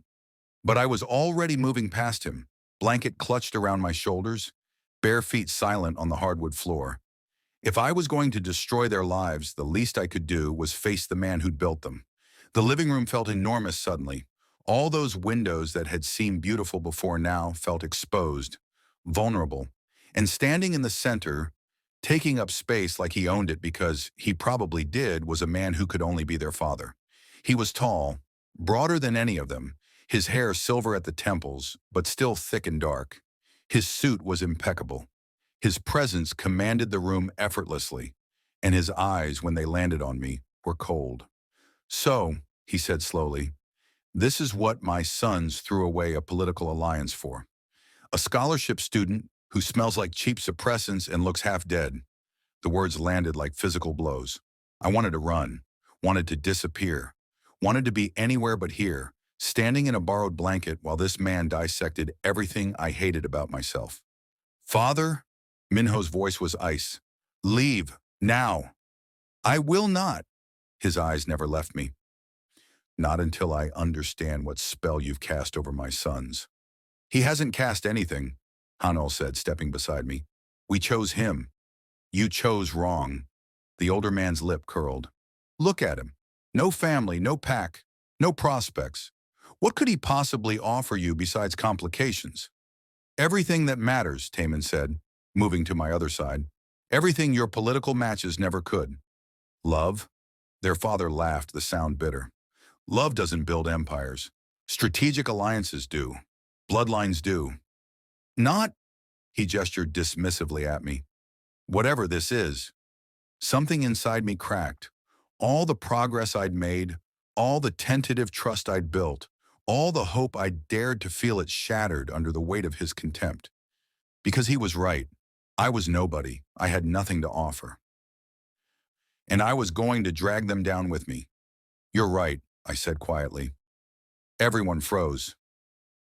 But I was already moving past him, blanket clutched around my shoulders, bare feet silent on the hardwood floor. If I was going to destroy their lives, the least I could do was face the man who'd built them. The living room felt enormous suddenly. All those windows that had seemed beautiful before now felt exposed, vulnerable, and standing in the center, taking up space like he owned it because he probably did, was a man who could only be their father. He was tall, broader than any of them, his hair silver at the temples, but still thick and dark. His suit was impeccable. His presence commanded the room effortlessly, and his eyes, when they landed on me, were cold. So, he said slowly, this is what my sons threw away a political alliance for. A scholarship student who smells like cheap suppressants and looks half dead. The words landed like physical blows. I wanted to run, wanted to disappear, wanted to be anywhere but here, standing in a borrowed blanket while this man dissected everything I hated about myself. Father? Minho's voice was ice. Leave, now. I will not. His eyes never left me. Not until I understand what spell you've cast over my sons. He hasn't cast anything, Haneul said, stepping beside me. We chose him. You chose wrong. The older man's lip curled. Look at him. No family, no pack, no prospects. What could he possibly offer you besides complications? Everything that matters, Taemin said, moving to my other side. Everything your political matches never could. Love? Their father laughed, the sound bitter. Love doesn't build empires. Strategic alliances do. Bloodlines do. Not, he gestured dismissively at me. Whatever this is. Something inside me cracked. All the progress I'd made, all the tentative trust I'd built, all the hope I'd dared to feel it shattered under the weight of his contempt. Because he was right. I was nobody. I had nothing to offer. And I was going to drag them down with me. You're right, I said quietly. Everyone froze.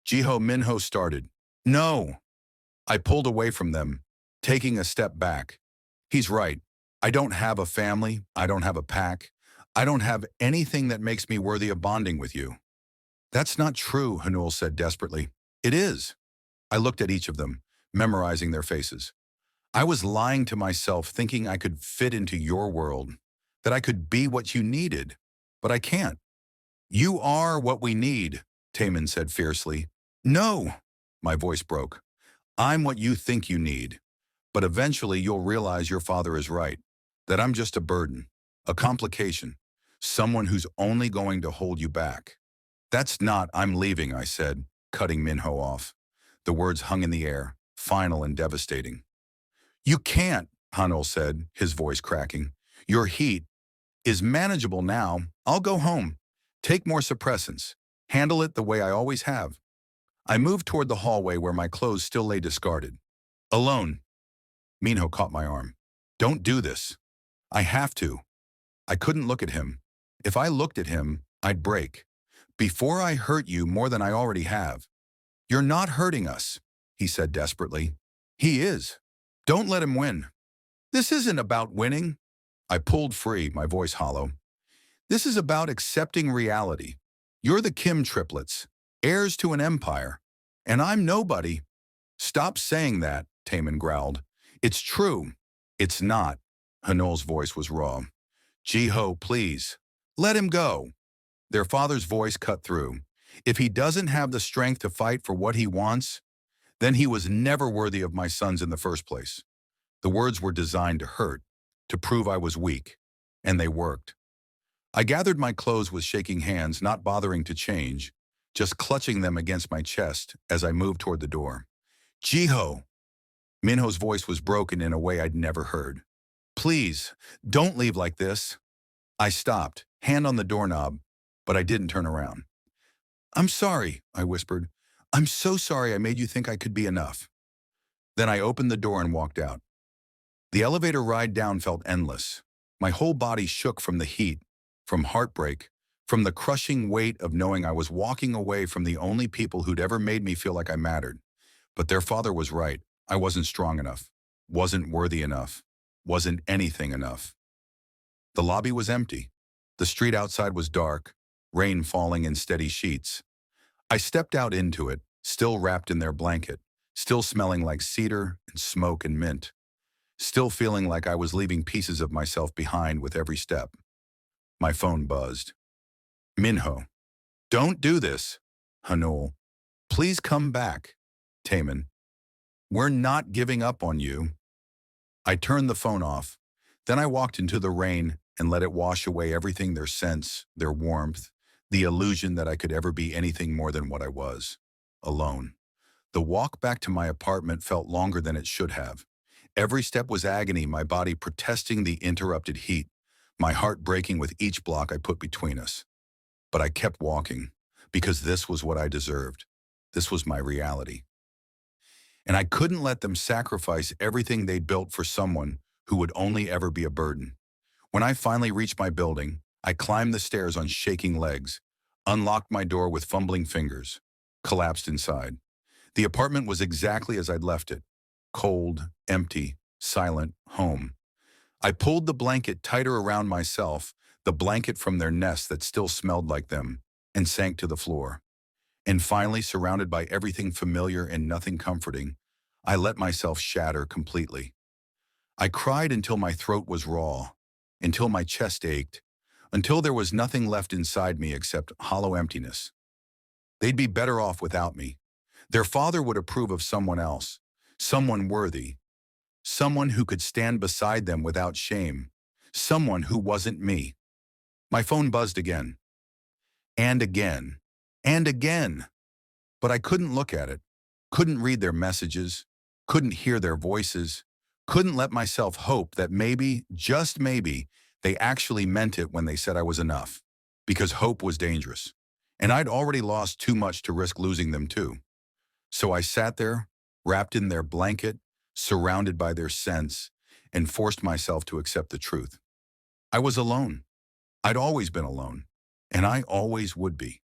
Jiho Minho started. No! I pulled away from them, taking a step back. He's right. I don't have a family. I don't have a pack. I don't have anything that makes me worthy of bonding with you. That's not true, Haneul said desperately. It is. I looked at each of them, memorizing their faces. I was lying to myself, thinking I could fit into your world, that I could be what you needed, but I can't. You are what we need, Taemin said fiercely. No, my voice broke. I'm what you think you need, but eventually you'll realize your father is right, that I'm just a burden, a complication, someone who's only going to hold you back. That's not, I'm leaving, I said, cutting Minho off. The words hung in the air, final and devastating. You can't, Haneul said, his voice cracking. Your heat is manageable now. I'll go home. Take more suppressants. Handle it the way I always have. I moved toward the hallway where my clothes still lay discarded. Alone. Minho caught my arm. Don't do this. I have to. I couldn't look at him. If I looked at him, I'd break. Before I hurt you more than I already have. You're not hurting us, he said desperately. He is. Don't let him win. This isn't about winning. I pulled free, my voice hollow. This is about accepting reality. You're the Kim triplets, heirs to an empire. And I'm nobody. Stop saying that, Taemin growled. It's true. It's not. Haneul's voice was raw. Jiho, please. Let him go. Their father's voice cut through. If he doesn't have the strength to fight for what he wants, then he was never worthy of my sons in the first place. The words were designed to hurt, to prove I was weak, and they worked. I gathered my clothes with shaking hands, not bothering to change, just clutching them against my chest as I moved toward the door. Jiho! Minho's voice was broken in a way I'd never heard. Please, don't leave like this. I stopped, hand on the doorknob, but I didn't turn around. I'm sorry, I whispered. I'm so sorry I made you think I could be enough. Then I opened the door and walked out. The elevator ride down felt endless. My whole body shook from the heat, from heartbreak, from the crushing weight of knowing I was walking away from the only people who'd ever made me feel like I mattered. But their father was right. I wasn't strong enough, wasn't worthy enough, wasn't anything enough. The lobby was empty. The street outside was dark, rain falling in steady sheets. I stepped out into it, still wrapped in their blanket, still smelling like cedar and smoke and mint, still feeling like I was leaving pieces of myself behind with every step. My phone buzzed. Minho. Don't do this. Haneul. Please come back. Taemin. We're not giving up on you. I turned the phone off. Then I walked into the rain and let it wash away everything, their scents, their warmth, the illusion that I could ever be anything more than what I was. Alone. The walk back to my apartment felt longer than it should have. Every step was agony, my body protesting the interrupted heat, my heart breaking with each block I put between us. But I kept walking, because this was what I deserved. This was my reality. And I couldn't let them sacrifice everything they'd built for someone who would only ever be a burden. When I finally reached my building, I climbed the stairs on shaking legs, unlocked my door with fumbling fingers, collapsed inside. The apartment was exactly as I'd left it. Cold, empty, silent, home. I pulled the blanket tighter around myself, the blanket from their nest that still smelled like them, and sank to the floor. And finally, surrounded by everything familiar and nothing comforting, I let myself shatter completely. I cried until my throat was raw, until my chest ached, until there was nothing left inside me except hollow emptiness. They'd be better off without me. Their father would approve of someone else, someone worthy, someone who could stand beside them without shame, someone who wasn't me. My phone buzzed again, and again, and again. But I couldn't look at it, couldn't read their messages, couldn't hear their voices, couldn't let myself hope that maybe, just maybe, they actually meant it when they said I was enough. Because hope was dangerous, and I'd already lost too much to risk losing them too. So I sat there, wrapped in their blanket, surrounded by their scents, and forced myself to accept the truth. I was alone. I'd always been alone, and I always would be.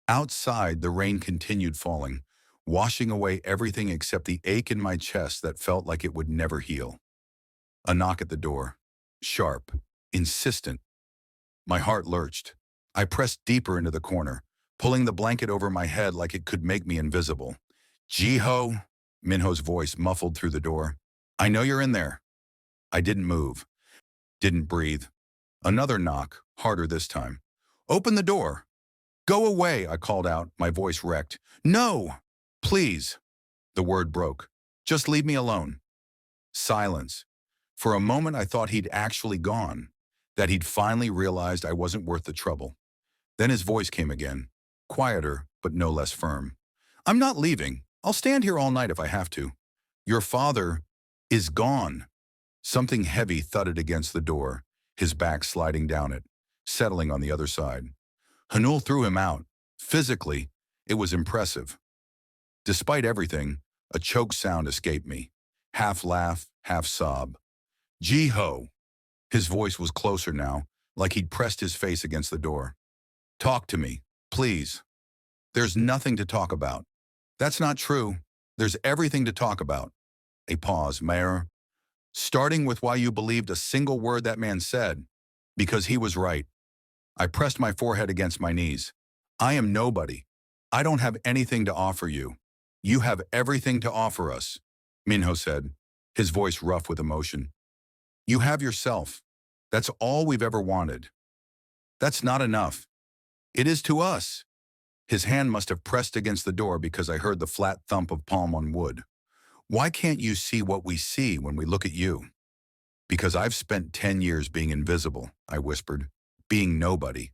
Outside, the rain continued falling, washing away everything except the ache in my chest that felt like it would never heal. A knock at the door. Sharp. Insistent. My heart lurched. I pressed deeper into the corner, pulling the blanket over my head like it could make me invisible. Jiho, Minho's voice muffled through the door. I know you're in there. I didn't move. Didn't breathe. Another knock, harder this time. Open the door. Go away, I called out, my voice wrecked. No! Please. The word broke. Just leave me alone. Silence. For a moment I thought he'd actually gone, that he'd finally realized I wasn't worth the trouble. Then his voice came again, quieter but no less firm. I'm not leaving. I'll stand here all night if I have to. Your father is gone. Something heavy thudded against the door, his back sliding down it, settling on the other side. Haneul threw him out. Physically, it was impressive. Despite everything, a choked sound escaped me. Half laugh, half sob. Jiho. His voice was closer now, like he'd pressed his face against the door. Talk to me, please. There's nothing to talk about. That's not true. There's everything to talk about. A pause, Mayor. Starting with why you believed a single word that man said. Because he was right. I pressed my forehead against my knees. I am nobody. I don't have anything to offer you. You have everything to offer us, Minho said, his voice rough with emotion. You have yourself. That's all we've ever wanted. That's not enough. It is to us. His hand must have pressed against the door because I heard the flat thump of palm on wood. Why can't you see what we see when we look at you? Because I've spent 10 years being invisible, I whispered, being nobody.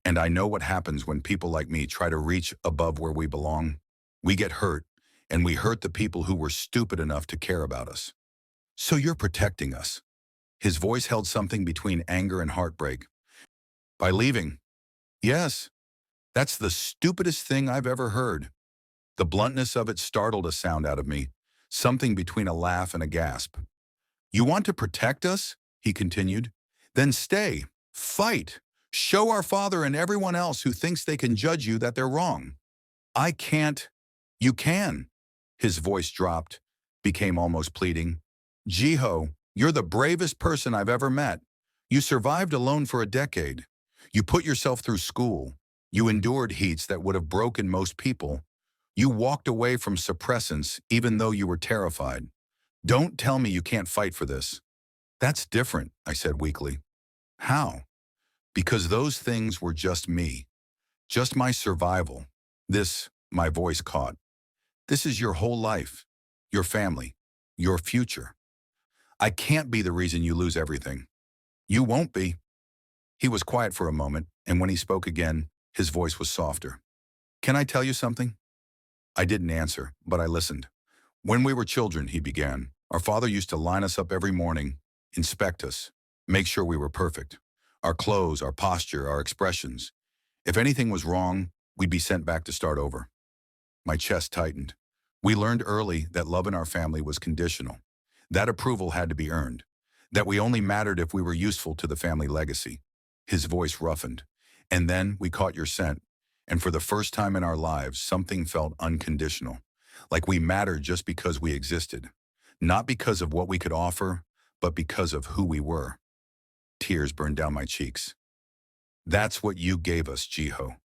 And I know what happens when people like me try to reach above where we belong. We get hurt, and we hurt the people who were stupid enough to care about us. So you're protecting us. His voice held something between anger and heartbreak. By leaving. Yes, that's the stupidest thing I've ever heard. The bluntness of it startled a sound out of me, something between a laugh and a gasp. You want to protect us? He continued. Then stay. Fight. Show our father and everyone else who thinks they can judge you that they're wrong. I can't. You can. His voice dropped, became almost pleading. Jiho, you're the bravest person I've ever met. You survived alone for a decade. You put yourself through school. You endured heats that would have broken most people. You walked away from suppressants even though you were terrified. Don't tell me you can't fight for this. That's different, I said weakly. How? Because those things were just me. Just my survival. This, my voice caught. This is your whole life. Your family. Your future. I can't be the reason you lose everything. You won't be. He was quiet for a moment, and when he spoke again, his voice was softer. Can I tell you something? I didn't answer, but I listened. When we were children, he began, our father used to line us up every morning, inspect us, make sure we were perfect. Our clothes, our posture, our expressions. If anything was wrong, we'd be sent back to start over. My chest tightened. We learned early that love in our family was conditional. That approval had to be earned. That we only mattered if we were useful to the family legacy. His voice roughened. And then we caught your scent. And for the first time in our lives, something felt unconditional. Like we mattered just because we existed. Not because of what we could offer, but because of who we were. Tears burned down my cheeks. That's what you gave us, Jiho.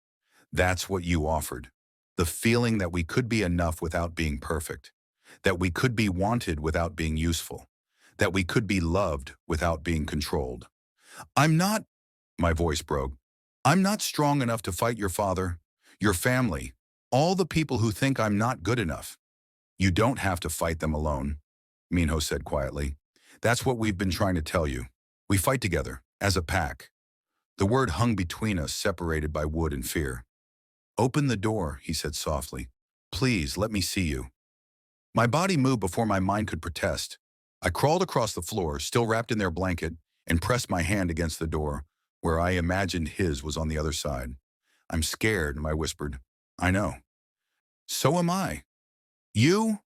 That's what you offered. The feeling that we could be enough without being perfect. That we could be wanted without being useful. That we could be loved without being controlled. I'm not, my voice broke. I'm not strong enough to fight your father, your family, all the people who think I'm not good enough. You don't have to fight them alone, Minho said quietly. That's what we've been trying to tell you. We fight together, as a pack. The word hung between us, separated by wood and fear. Open the door, he said softly. Please, let me see you. My body moved before my mind could protest. I crawled across the floor, still wrapped in their blanket, and pressed my hand against the door, where I imagined his was on the other side. I'm scared, I whispered. I know. So am I. You?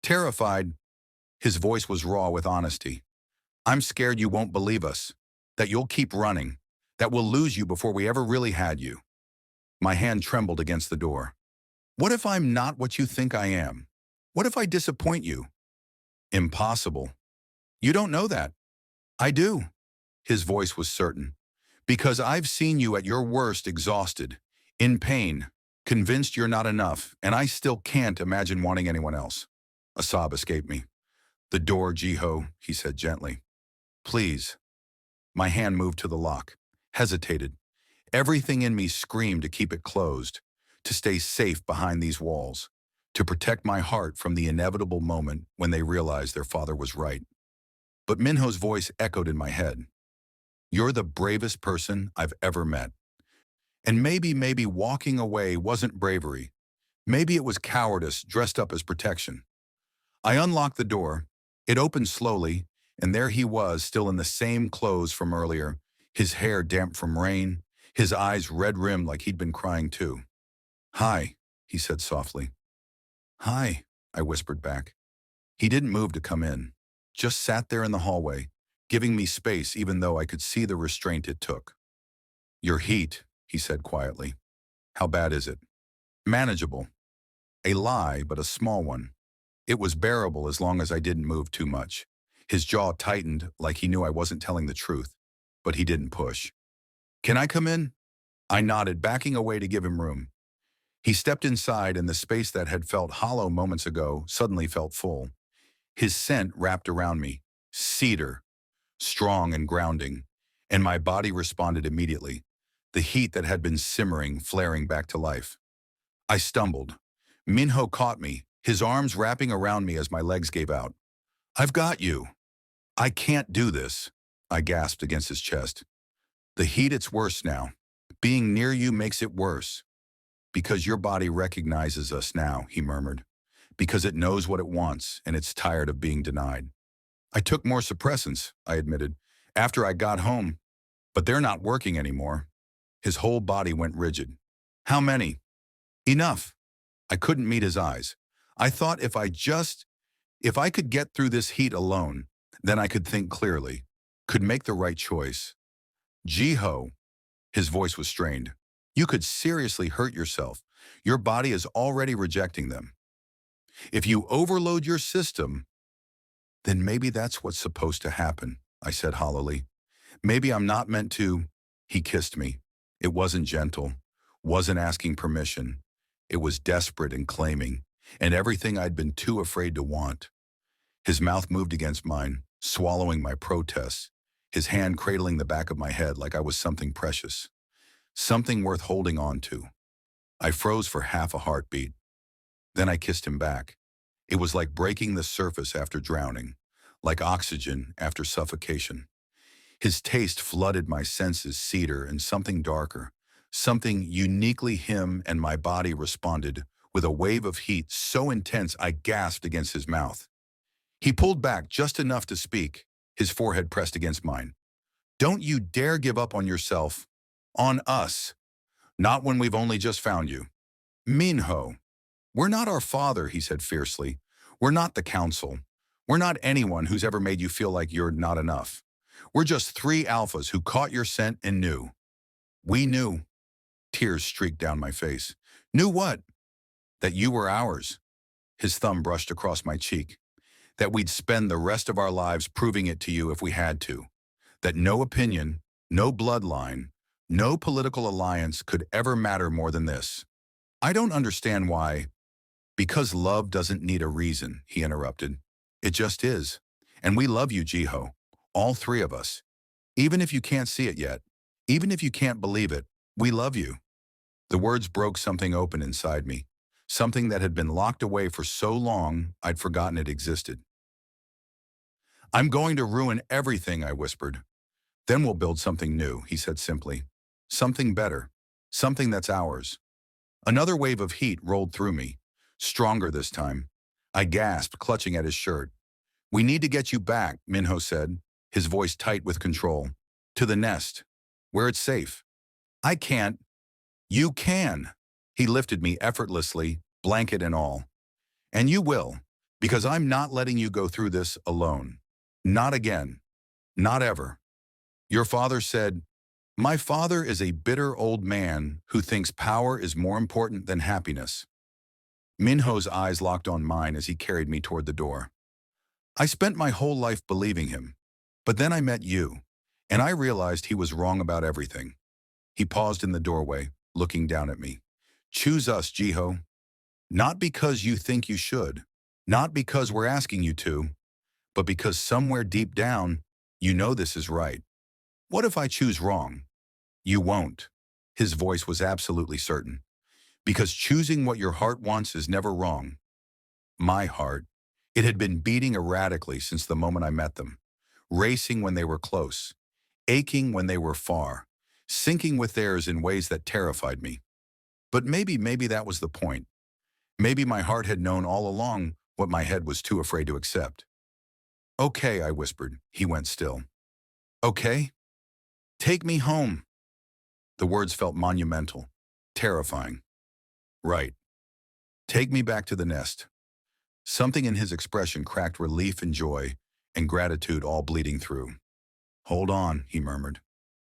Terrified. His voice was raw with honesty. I'm scared you won't believe us, that you'll keep running, that we'll lose you before we ever really had you. My hand trembled against the door. What if I'm not what you think I am? What if I disappoint you? Impossible. You don't know that. I do. His voice was certain. Because I've seen you at your worst exhausted, in pain, convinced you're not enough, and I still can't imagine wanting anyone else. A sob escaped me. The door, Jiho, he said gently. Please. My hand moved to the lock, hesitated. Everything in me screamed to keep it closed, to stay safe behind these walls, to protect my heart from the inevitable moment when they realized their father was right. But Minho's voice echoed in my head. You're the bravest person I've ever met. And maybe walking away wasn't bravery. Maybe it was cowardice dressed up as protection. I unlocked the door. It opened slowly, and there he was, still in the same clothes from earlier, his hair damp from rain, his eyes red-rimmed like he'd been crying too. Hi, he said softly. Hi, I whispered back. He didn't move to come in, just sat there in the hallway, giving me space even though I could see the restraint it took. Your heat, he said quietly. How bad is it? Manageable. A lie, but a small one. It was bearable as long as I didn't move too much. His jaw tightened like he knew I wasn't telling the truth, but he didn't push. Can I come in? I nodded, backing away to give him room. He stepped inside and the space that had felt hollow moments ago suddenly felt full. His scent wrapped around me, cedar, strong and grounding, and my body responded immediately, the heat that had been simmering flaring back to life. I stumbled. Minho caught me, his arms wrapping around me as my legs gave out. I've got you. I can't do this, I gasped against his chest. The heat, it's worse now. Being near you makes it worse. Because your body recognizes us now, he murmured. Because it knows what it wants, and it's tired of being denied. I took more suppressants, I admitted, after I got home, but they're not working anymore. His whole body went rigid. How many? Enough. I couldn't meet his eyes. I thought if I could get through this heat alone, then I could think clearly, could make the right choice. Jiho, his voice was strained. You could seriously hurt yourself. Your body is already rejecting them. If you overload your system, then maybe that's what's supposed to happen, I said hollowly. Maybe I'm not meant to. He kissed me. It wasn't gentle, wasn't asking permission. It was desperate and claiming, and everything I'd been too afraid to want. His mouth moved against mine, swallowing my protests, his hand cradling the back of my head like I was something precious, something worth holding on to. I froze for half a heartbeat. Then I kissed him back. It was like breaking the surface after drowning, like oxygen after suffocation. His taste flooded my senses, cedar and something darker, something uniquely him, and my body responded with a wave of heat so intense I gasped against his mouth. He pulled back just enough to speak, his forehead pressed against mine. Don't you dare give up on yourself, on us, not when we've only just found you. Minho, we're not our father, he said fiercely. We're not the council. We're not anyone who's ever made you feel like you're not enough. We're just three alphas who caught your scent and knew. We knew. Tears streaked down my face. Knew what? That you were ours. His thumb brushed across my cheek. That we'd spend the rest of our lives proving it to you if we had to. That no opinion, no bloodline, no political alliance could ever matter more than this. I don't understand why. Because love doesn't need a reason, he interrupted. It just is. And we love you, Jiho. All three of us. Even if you can't see it yet, even if you can't believe it, we love you. The words broke something open inside me, something that had been locked away for so long I'd forgotten it existed. I'm going to ruin everything, I whispered. Then we'll build something new, he said simply. Something better. Something that's ours. Another wave of heat rolled through me, stronger this time. I gasped, clutching at his shirt. We need to get you back, Minho said, his voice tight with control. To the nest, where it's safe. I can't. You can. He lifted me effortlessly, blanket and all. And you will, because I'm not letting you go through this alone. Not again. Not ever. Your father said, my father is a bitter old man who thinks power is more important than happiness. Minho's eyes locked on mine as he carried me toward the door. I spent my whole life believing him, but then I met you, and I realized he was wrong about everything. He paused in the doorway, looking down at me. Choose us, Jiho. Not because you think you should, not because we're asking you to, but because somewhere deep down, you know this is right. What if I choose wrong? You won't. His voice was absolutely certain. Because choosing what your heart wants is never wrong. My heart. It had been beating erratically since the moment I met them, racing when they were close, aching when they were far, sinking with theirs in ways that terrified me. But maybe that was the point. Maybe my heart had known all along what my head was too afraid to accept. Okay, I whispered. He went still. Okay? Take me home. The words felt monumental, terrifying. Right. Take me back to the nest, Something in his expression cracked relief and joy, and gratitude all bleeding through. "Hold on," he murmured.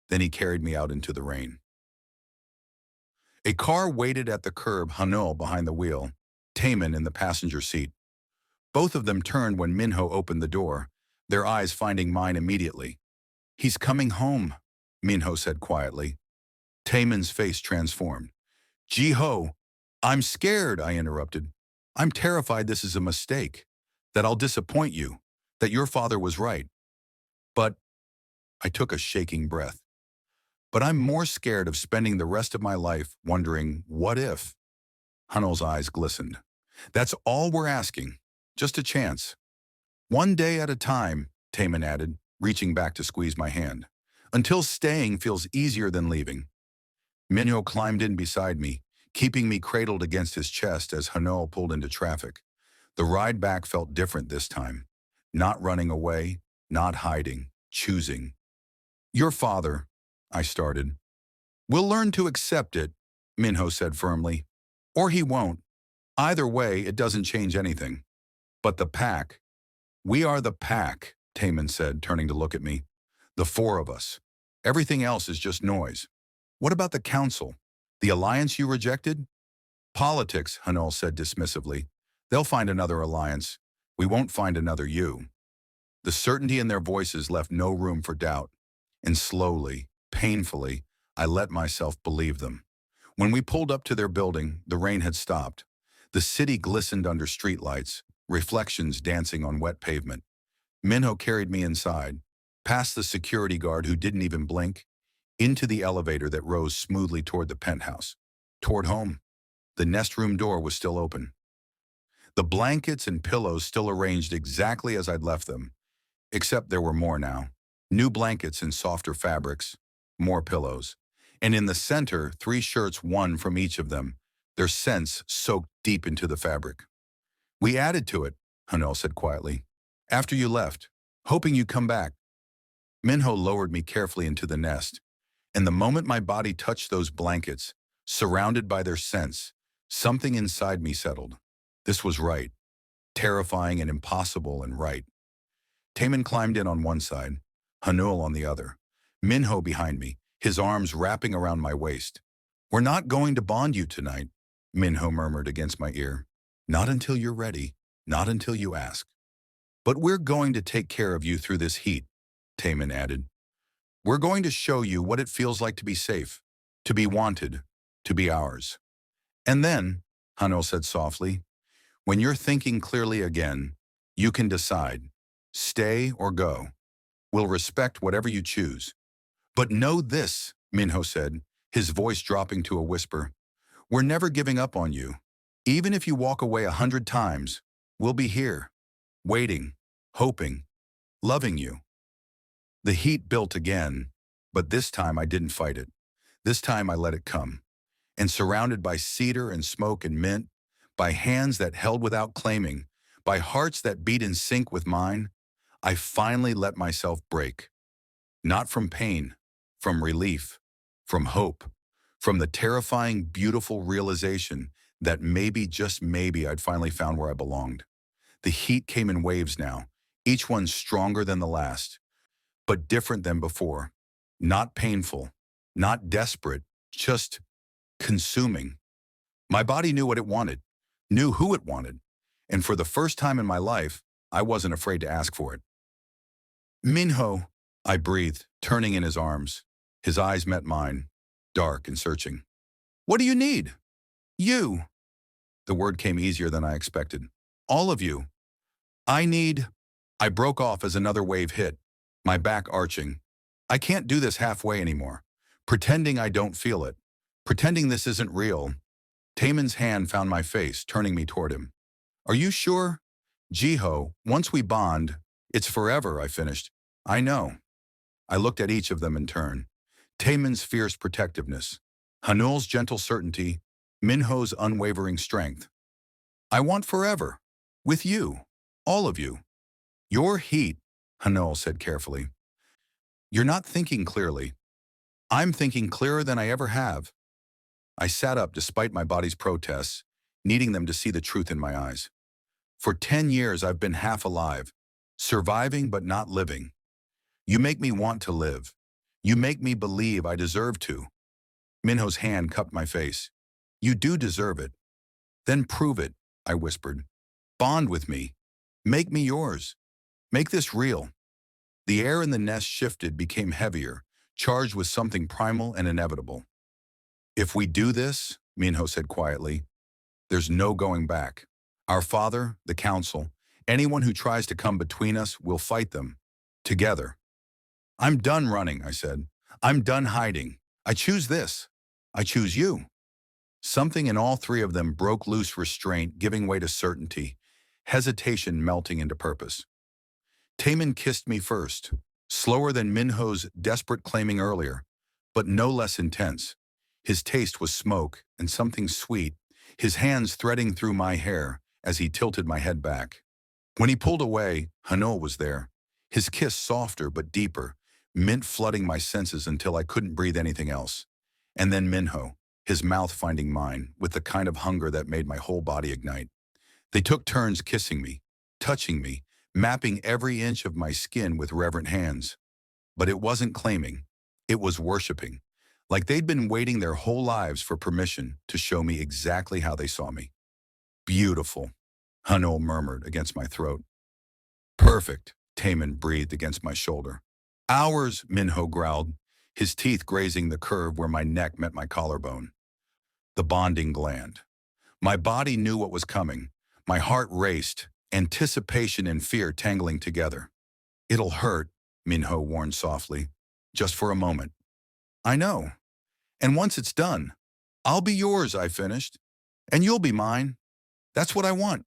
Then he carried me out into the rain. A car waited at the curb, Haneul behind the wheel, Taemin in the passenger seat. Both of them turned when Minho opened the door, their eyes finding mine immediately. "He's coming home," Minho said quietly. Taemin's face transformed. "Jiho, I'm scared," I interrupted. "I'm terrified this is a mistake, that I'll disappoint you, that your father was right. But," I took a shaking breath, "but I'm more scared of spending the rest of my life wondering, what if?" Haneul's eyes glistened. "That's all we're asking, just a chance. One day at a time," Taemin added, reaching back to squeeze my hand, "until staying feels easier than leaving." Minho climbed in beside me, keeping me cradled against his chest as Haneul pulled into traffic. The ride back felt different this time. Not running away, not hiding, choosing. "Your father," I started. "We'll learn to accept it," Minho said firmly. "Or he won't. Either way, it doesn't change anything. But the pack. We are the pack," Taemin said, turning to look at me. "The four of us. Everything else is just noise." "What about the council? The alliance you rejected?" "Politics," Haneul said dismissively. "They'll find another alliance. We won't find another you." The certainty in their voices left no room for doubt. And slowly, painfully, I let myself believe them. When we pulled up to their building, the rain had stopped. The city glistened under streetlights, reflections dancing on wet pavement. Minho carried me inside, past the security guard who didn't even blink, into the elevator that rose smoothly toward the penthouse. Toward home. The nest room door was still open. The blankets and pillows still arranged exactly as I'd left them, except there were more now. New blankets in softer fabrics, more pillows. And in the center, 3 shirts, one from each of them, their scents soaked deep into the fabric. "We added to it," Haneul said quietly, "after you left, hoping you'd come back." Minho lowered me carefully into the nest, and the moment my body touched those blankets, surrounded by their scents, something inside me settled. This was right. Terrifying and impossible and right. Taemin climbed in on one side, Haneul on the other, Minho behind me, his arms wrapping around my waist. "We're not going to bond you tonight," Minho murmured against my ear. "Not until you're ready, not until you ask. But we're going to take care of you through this heat," Taemin added. "We're going to show you what it feels like to be safe, to be wanted, to be ours. And then," Haneul said softly, "when you're thinking clearly again, you can decide. Stay or go. We'll respect whatever you choose. But know this," Minho said, his voice dropping to a whisper. "We're never giving up on you. Even if you walk away 100 times, we'll be here, waiting, hoping, loving you." The heat built again, but this time I didn't fight it. This time I let it come. And surrounded by cedar and smoke and mint, by hands that held without claiming, by hearts that beat in sync with mine, I finally let myself break. Not from pain, from relief, from hope, from the terrifying, beautiful realization that maybe, just maybe, I'd finally found where I belonged. The heat came in waves now, each one stronger than the last, but different than before. Not painful, not desperate, just consuming. My body knew what it wanted, knew who it wanted, and for the first time in my life, I wasn't afraid to ask for it. "Minho," I breathed, turning in his arms. His eyes met mine, dark and searching. "What do you need?" "You." The word came easier than I expected. "All of you. I need—" I broke off as another wave hit, my back arching. "I can't do this halfway anymore. Pretending I don't feel it. Pretending this isn't real." Taemin's hand found my face, turning me toward him. "Are you sure?" "Jiho, once we bond, it's forever," I finished. "I know." I looked at each of them in turn. Taemin's fierce protectiveness, Haneul's gentle certainty, Minho's unwavering strength. "I want forever. With you. All of you." "Your heat," Haneul said carefully. "You're not thinking clearly. I'm thinking clearer than I ever have." I sat up despite my body's protests, needing them to see the truth in my eyes. For 10 years, I've been half alive, surviving but not living. You make me want to live. You make me believe I deserve to. Minho's hand cupped my face. You do deserve it. Then prove it, I whispered. Bond with me. Make me yours. Make this real. The air in the nest shifted, became heavier, charged with something primal and inevitable. If we do this, Minho said quietly, there's no going back. Our father, the council, anyone who tries to come between us, will fight them. Together. I'm done running, I said. I'm done hiding. I choose this. I choose you. Something in all three of them broke loose restraint, giving way to certainty, hesitation melting into purpose. Taemin kissed me first, slower than Minho's desperate claiming earlier, but no less intense. His taste was smoke and something sweet, his hands threading through my hair as he tilted my head back. When he pulled away, Haneul was there, his kiss softer but deeper, mint flooding my senses until I couldn't breathe anything else. And then Minho, his mouth finding mine, with the kind of hunger that made my whole body ignite. They took turns kissing me, touching me, mapping every inch of my skin with reverent hands. But it wasn't claiming, it was worshiping, like they'd been waiting their whole lives for permission to show me exactly how they saw me. Beautiful, Haneul murmured against my throat. Perfect, Taemin breathed against my shoulder. Ours, Minho growled, his teeth grazing the curve where my neck met my collarbone. The bonding gland. My body knew what was coming. My heart raced, anticipation and fear tangling together. It'll hurt, Minho warned softly, just for a moment. I know. And once it's done, I'll be yours, I finished. And you'll be mine. That's what I want.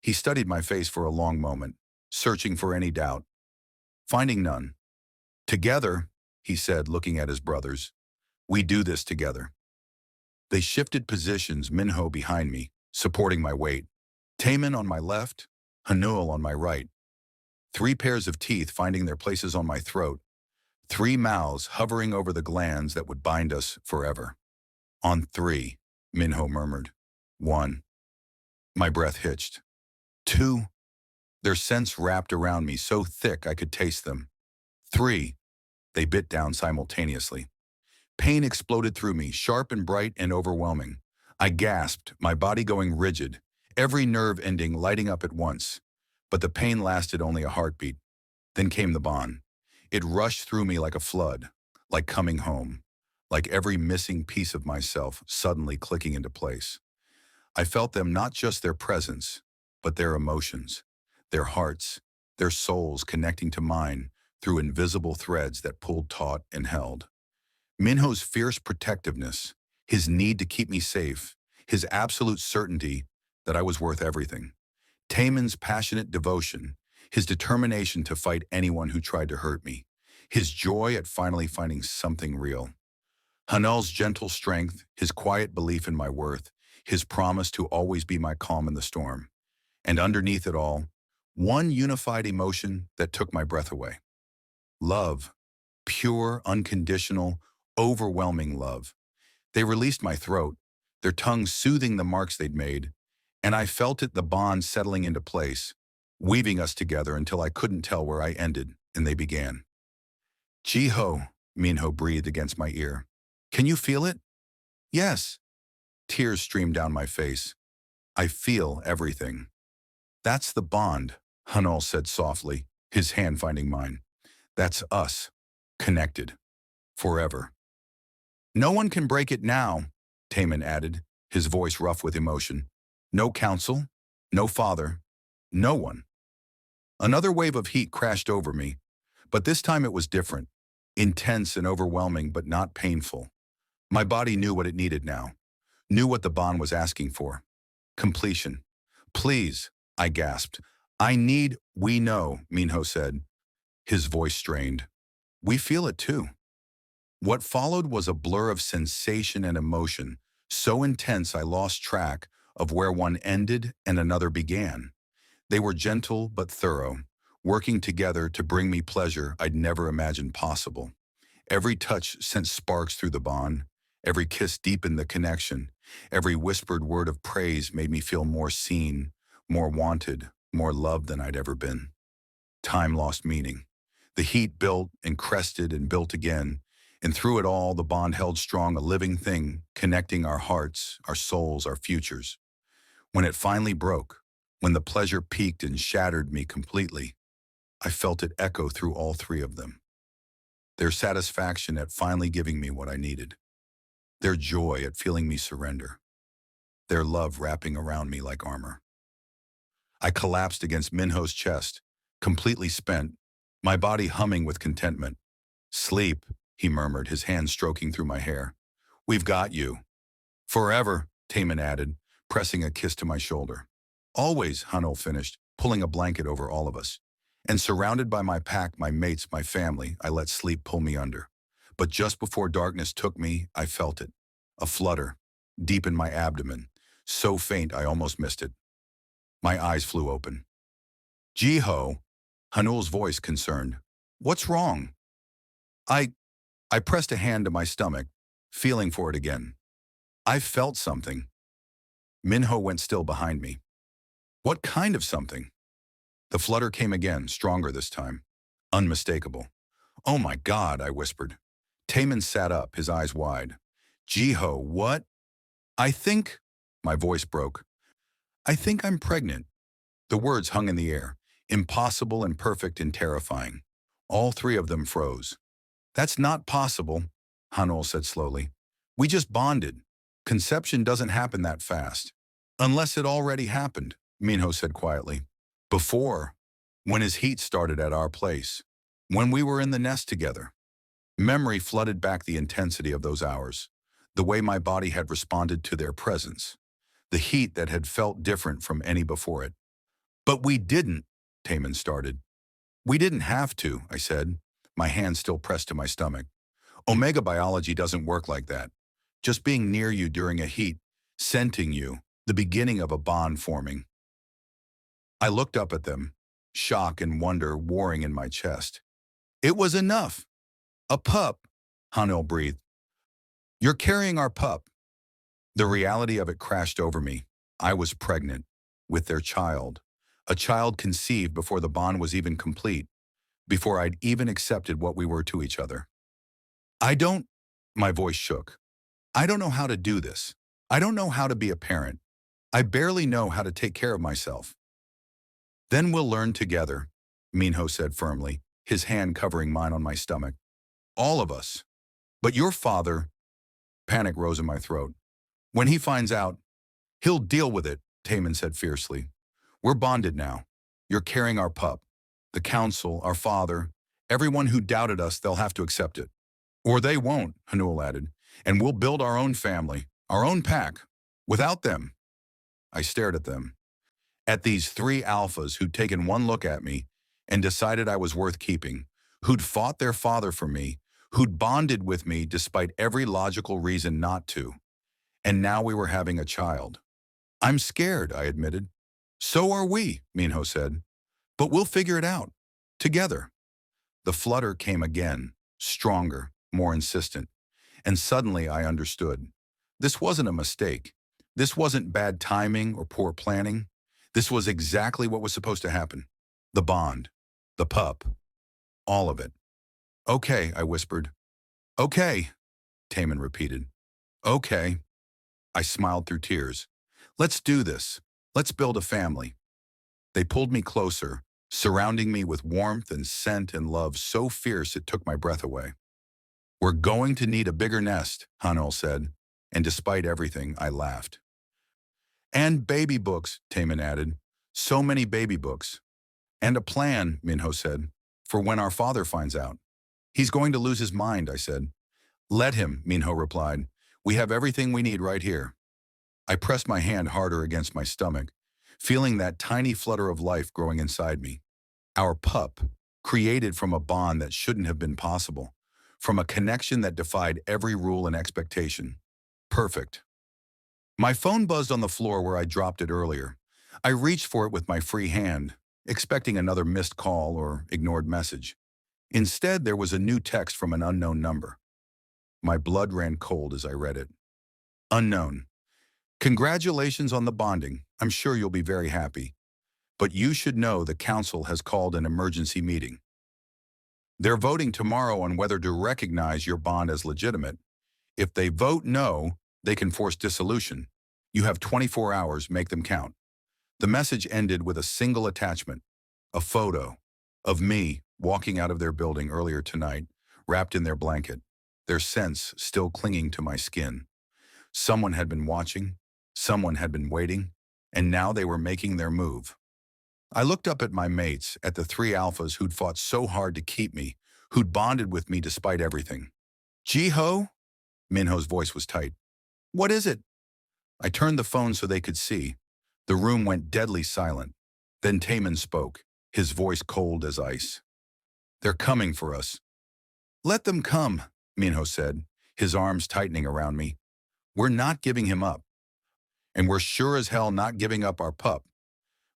He studied my face for a long moment, searching for any doubt. Finding none. Together, he said, looking at his brothers, we do this together. They shifted positions, Minho behind me, supporting my weight. Taemin on my left, Haneul on my right. 3 pairs of teeth finding their places on my throat. 3 mouths hovering over the glands that would bind us forever. On 3, Minho murmured. 1. My breath hitched. 2. Their scents wrapped around me so thick I could taste them. 3. They bit down simultaneously. Pain exploded through me, sharp and bright and overwhelming. I gasped, my body going rigid, every nerve ending lighting up at once. But the pain lasted only a heartbeat. Then came the bond. It rushed through me like a flood, like coming home, like every missing piece of myself suddenly clicking into place. I felt them, not just their presence, but their emotions, their hearts, their souls connecting to mine through invisible threads that pulled taut and held. Minho's fierce protectiveness, his need to keep me safe, his absolute certainty that I was worth everything. Taemin's passionate devotion, his determination to fight anyone who tried to hurt me, his joy at finally finding something real. Haneul's gentle strength, his quiet belief in my worth, his promise to always be my calm in the storm. And underneath it all, one unified emotion that took my breath away. Love. Pure, unconditional, overwhelming love. They released my throat, their tongues soothing the marks they'd made, and I felt it, the bond settling into place, weaving us together until I couldn't tell where I ended and they began. Jiho, Minho breathed against my ear. Can you feel it? Yes. Tears streamed down my face. I feel everything. That's the bond, Haneul said softly, his hand finding mine. That's us, connected, forever. No one can break it now, Taemin added, his voice rough with emotion. No council, no father, no one. Another wave of heat crashed over me, but this time it was different, intense and overwhelming but not painful. My body knew what it needed now, knew what the bond was asking for. Completion. Please, I gasped. We know, Minho said, his voice strained. We feel it too. What followed was a blur of sensation and emotion, so intense I lost track of where one ended and another began. They were gentle but thorough, working together to bring me pleasure I'd never imagined possible. Every touch sent sparks through the bond, every kiss deepened the connection, every whispered word of praise made me feel more seen, more wanted, more loved than I'd ever been. Time lost meaning. The heat built and crested and built again, and through it all, the bond held strong, a living thing, connecting our hearts, our souls, our futures. When it finally broke, when the pleasure peaked and shattered me completely, I felt it echo through all three of them. Their satisfaction at finally giving me what I needed. Their joy at feeling me surrender. Their love wrapping around me like armor. I collapsed against Minho's chest, completely spent, my body humming with contentment. "Sleep," he murmured, his hand stroking through my hair. "We've got you." "Forever," Taemin added, pressing a kiss to my shoulder. "Always," Haneul finished, pulling a blanket over all of us. And surrounded by my pack, my mates, my family, I let sleep pull me under. But just before darkness took me, I felt it. A flutter, deep in my abdomen, so faint I almost missed it. My eyes flew open. "Jiho," Haneul's voice concerned. "What's wrong?" I I pressed a hand to my stomach, feeling for it again. I felt something. Minho went still behind me. "What kind of something?" The flutter came again, stronger this time. Unmistakable. "Oh my God," I whispered. Taemin sat up, his eyes wide. "Jiho, what?" "I think," my voice broke. "I think I'm pregnant." The words hung in the air, impossible and perfect and terrifying. All three of them froze. "That's not possible," Haneul said slowly. "We just bonded. Conception doesn't happen that fast." "Unless it already happened," Minho said quietly. "Before, when his heat started at our place, when we were in the nest together." Memory flooded back the intensity of those hours, the way my body had responded to their presence, the heat that had felt different from any before it. "But we didn't," Taemin started. "We didn't have to," I said, my hand still pressed to my stomach. "Omega biology doesn't work like that. Just being near you during a heat, scenting you, the beginning of a bond forming." I looked up at them, shock and wonder warring in my chest. "It was enough. A pup," Haneul breathed. "You're carrying our pup." The reality of it crashed over me. I was pregnant, with their child. A child conceived before the bond was even complete, before I'd even accepted what we were to each other. "I don't," my voice shook. "I don't know how to do this. I don't know how to be a parent. I barely know how to take care of myself." "Then we'll learn together," Minho said firmly, his hand covering mine on my stomach. "All of us. But your father," panic rose in my throat. "When he finds out, he'll deal with it," Taemin said fiercely. "We're bonded now. You're carrying our pup. The council, our father, everyone who doubted us, they'll have to accept it. Or they won't," Haneul added, "and we'll build our own family, our own pack. Without them." I stared at them. At these three alphas who'd taken one look at me and decided I was worth keeping, who'd fought their father for me, who'd bonded with me despite every logical reason not to. And now we were having a child. "I'm scared," I admitted. "So are we," Minho said. "But we'll figure it out. Together." The flutter came again, stronger, more insistent. And suddenly I understood. This wasn't a mistake. This wasn't bad timing or poor planning. This was exactly what was supposed to happen. The bond. The pup. All of it. "Okay," I whispered. "Okay," Taemin repeated. "Okay." I smiled through tears. "Let's do this. Let's build a family." They pulled me closer, surrounding me with warmth and scent and love so fierce it took my breath away. "We're going to need a bigger nest," Haneul said, and despite everything, I laughed. "And baby books," Taemin added. "So many baby books." "And a plan," Minho said, "for when our father finds out." "He's going to lose his mind," I said. "Let him," Minho replied. "We have everything we need right here." I pressed my hand harder against my stomach, feeling that tiny flutter of life growing inside me. Our pup, created from a bond that shouldn't have been possible, from a connection that defied every rule and expectation. Perfect. My phone buzzed on the floor where I dropped it earlier. I reached for it with my free hand, expecting another missed call or ignored message. Instead, there was a new text from an unknown number. My blood ran cold as I read it. Unknown. "Congratulations on the bonding. I'm sure you'll be very happy. but you should know the council has called an emergency meeting. They're voting tomorrow on whether to recognize your bond as legitimate. If they vote no, they can force dissolution. You have 24 hours, make them count. The message ended with a single attachment, a photo of me walking out of their building earlier tonight, wrapped in their blanket, their scents still clinging to my skin. Someone had been watching, someone had been waiting, and now they were making their move. I looked up at my mates, at the three alphas who'd fought so hard to keep me, who'd bonded with me despite everything. Jiho? Minho's voice was tight. What is it? I turned the phone so they could see. The room went deadly silent. Then Taemin spoke, his voice cold as ice. They're coming for us. Let them come, Minho said, his arms tightening around me. We're not giving him up. And we're sure as hell not giving up our pup.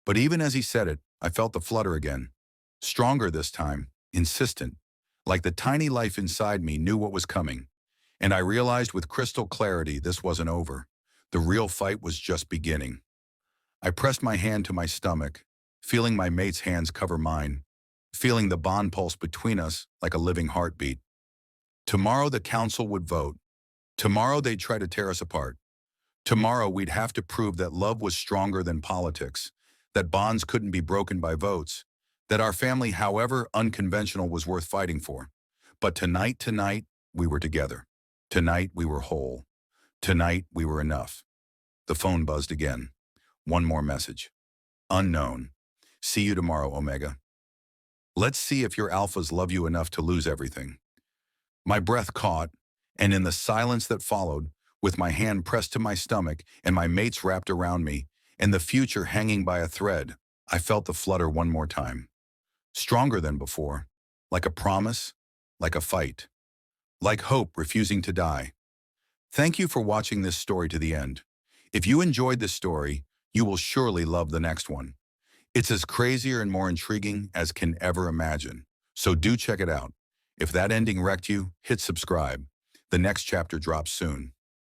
But even as he said it, I felt the flutter again. Stronger this time, insistent, like the tiny life inside me knew what was coming. And I realized with crystal clarity this wasn't over. The real fight was just beginning. I pressed my hand to my stomach, feeling my mate's hands cover mine, feeling the bond pulse between us like a living heartbeat. Tomorrow the council would vote. Tomorrow they'd try to tear us apart. Tomorrow we'd have to prove that love was stronger than politics, that bonds couldn't be broken by votes, that our family, however unconventional, was worth fighting for. But tonight, we were together. Tonight, we were whole. Tonight, we were enough. The phone buzzed again. One more message. Unknown. See you tomorrow, Omega. Let's see if your alphas love you enough to lose everything. My breath caught, and in the silence that followed, with my hand pressed to my stomach and my mates wrapped around me, and the future hanging by a thread, I felt the flutter one more time. Stronger than before, like a promise, like a fight, like hope refusing to die. Thank you for watching this story to the end. If you enjoyed this story, you will surely love the next one. It's as crazier and more intriguing as can ever imagine. So do check it out. If that ending wrecked you, hit subscribe. The next chapter drops soon.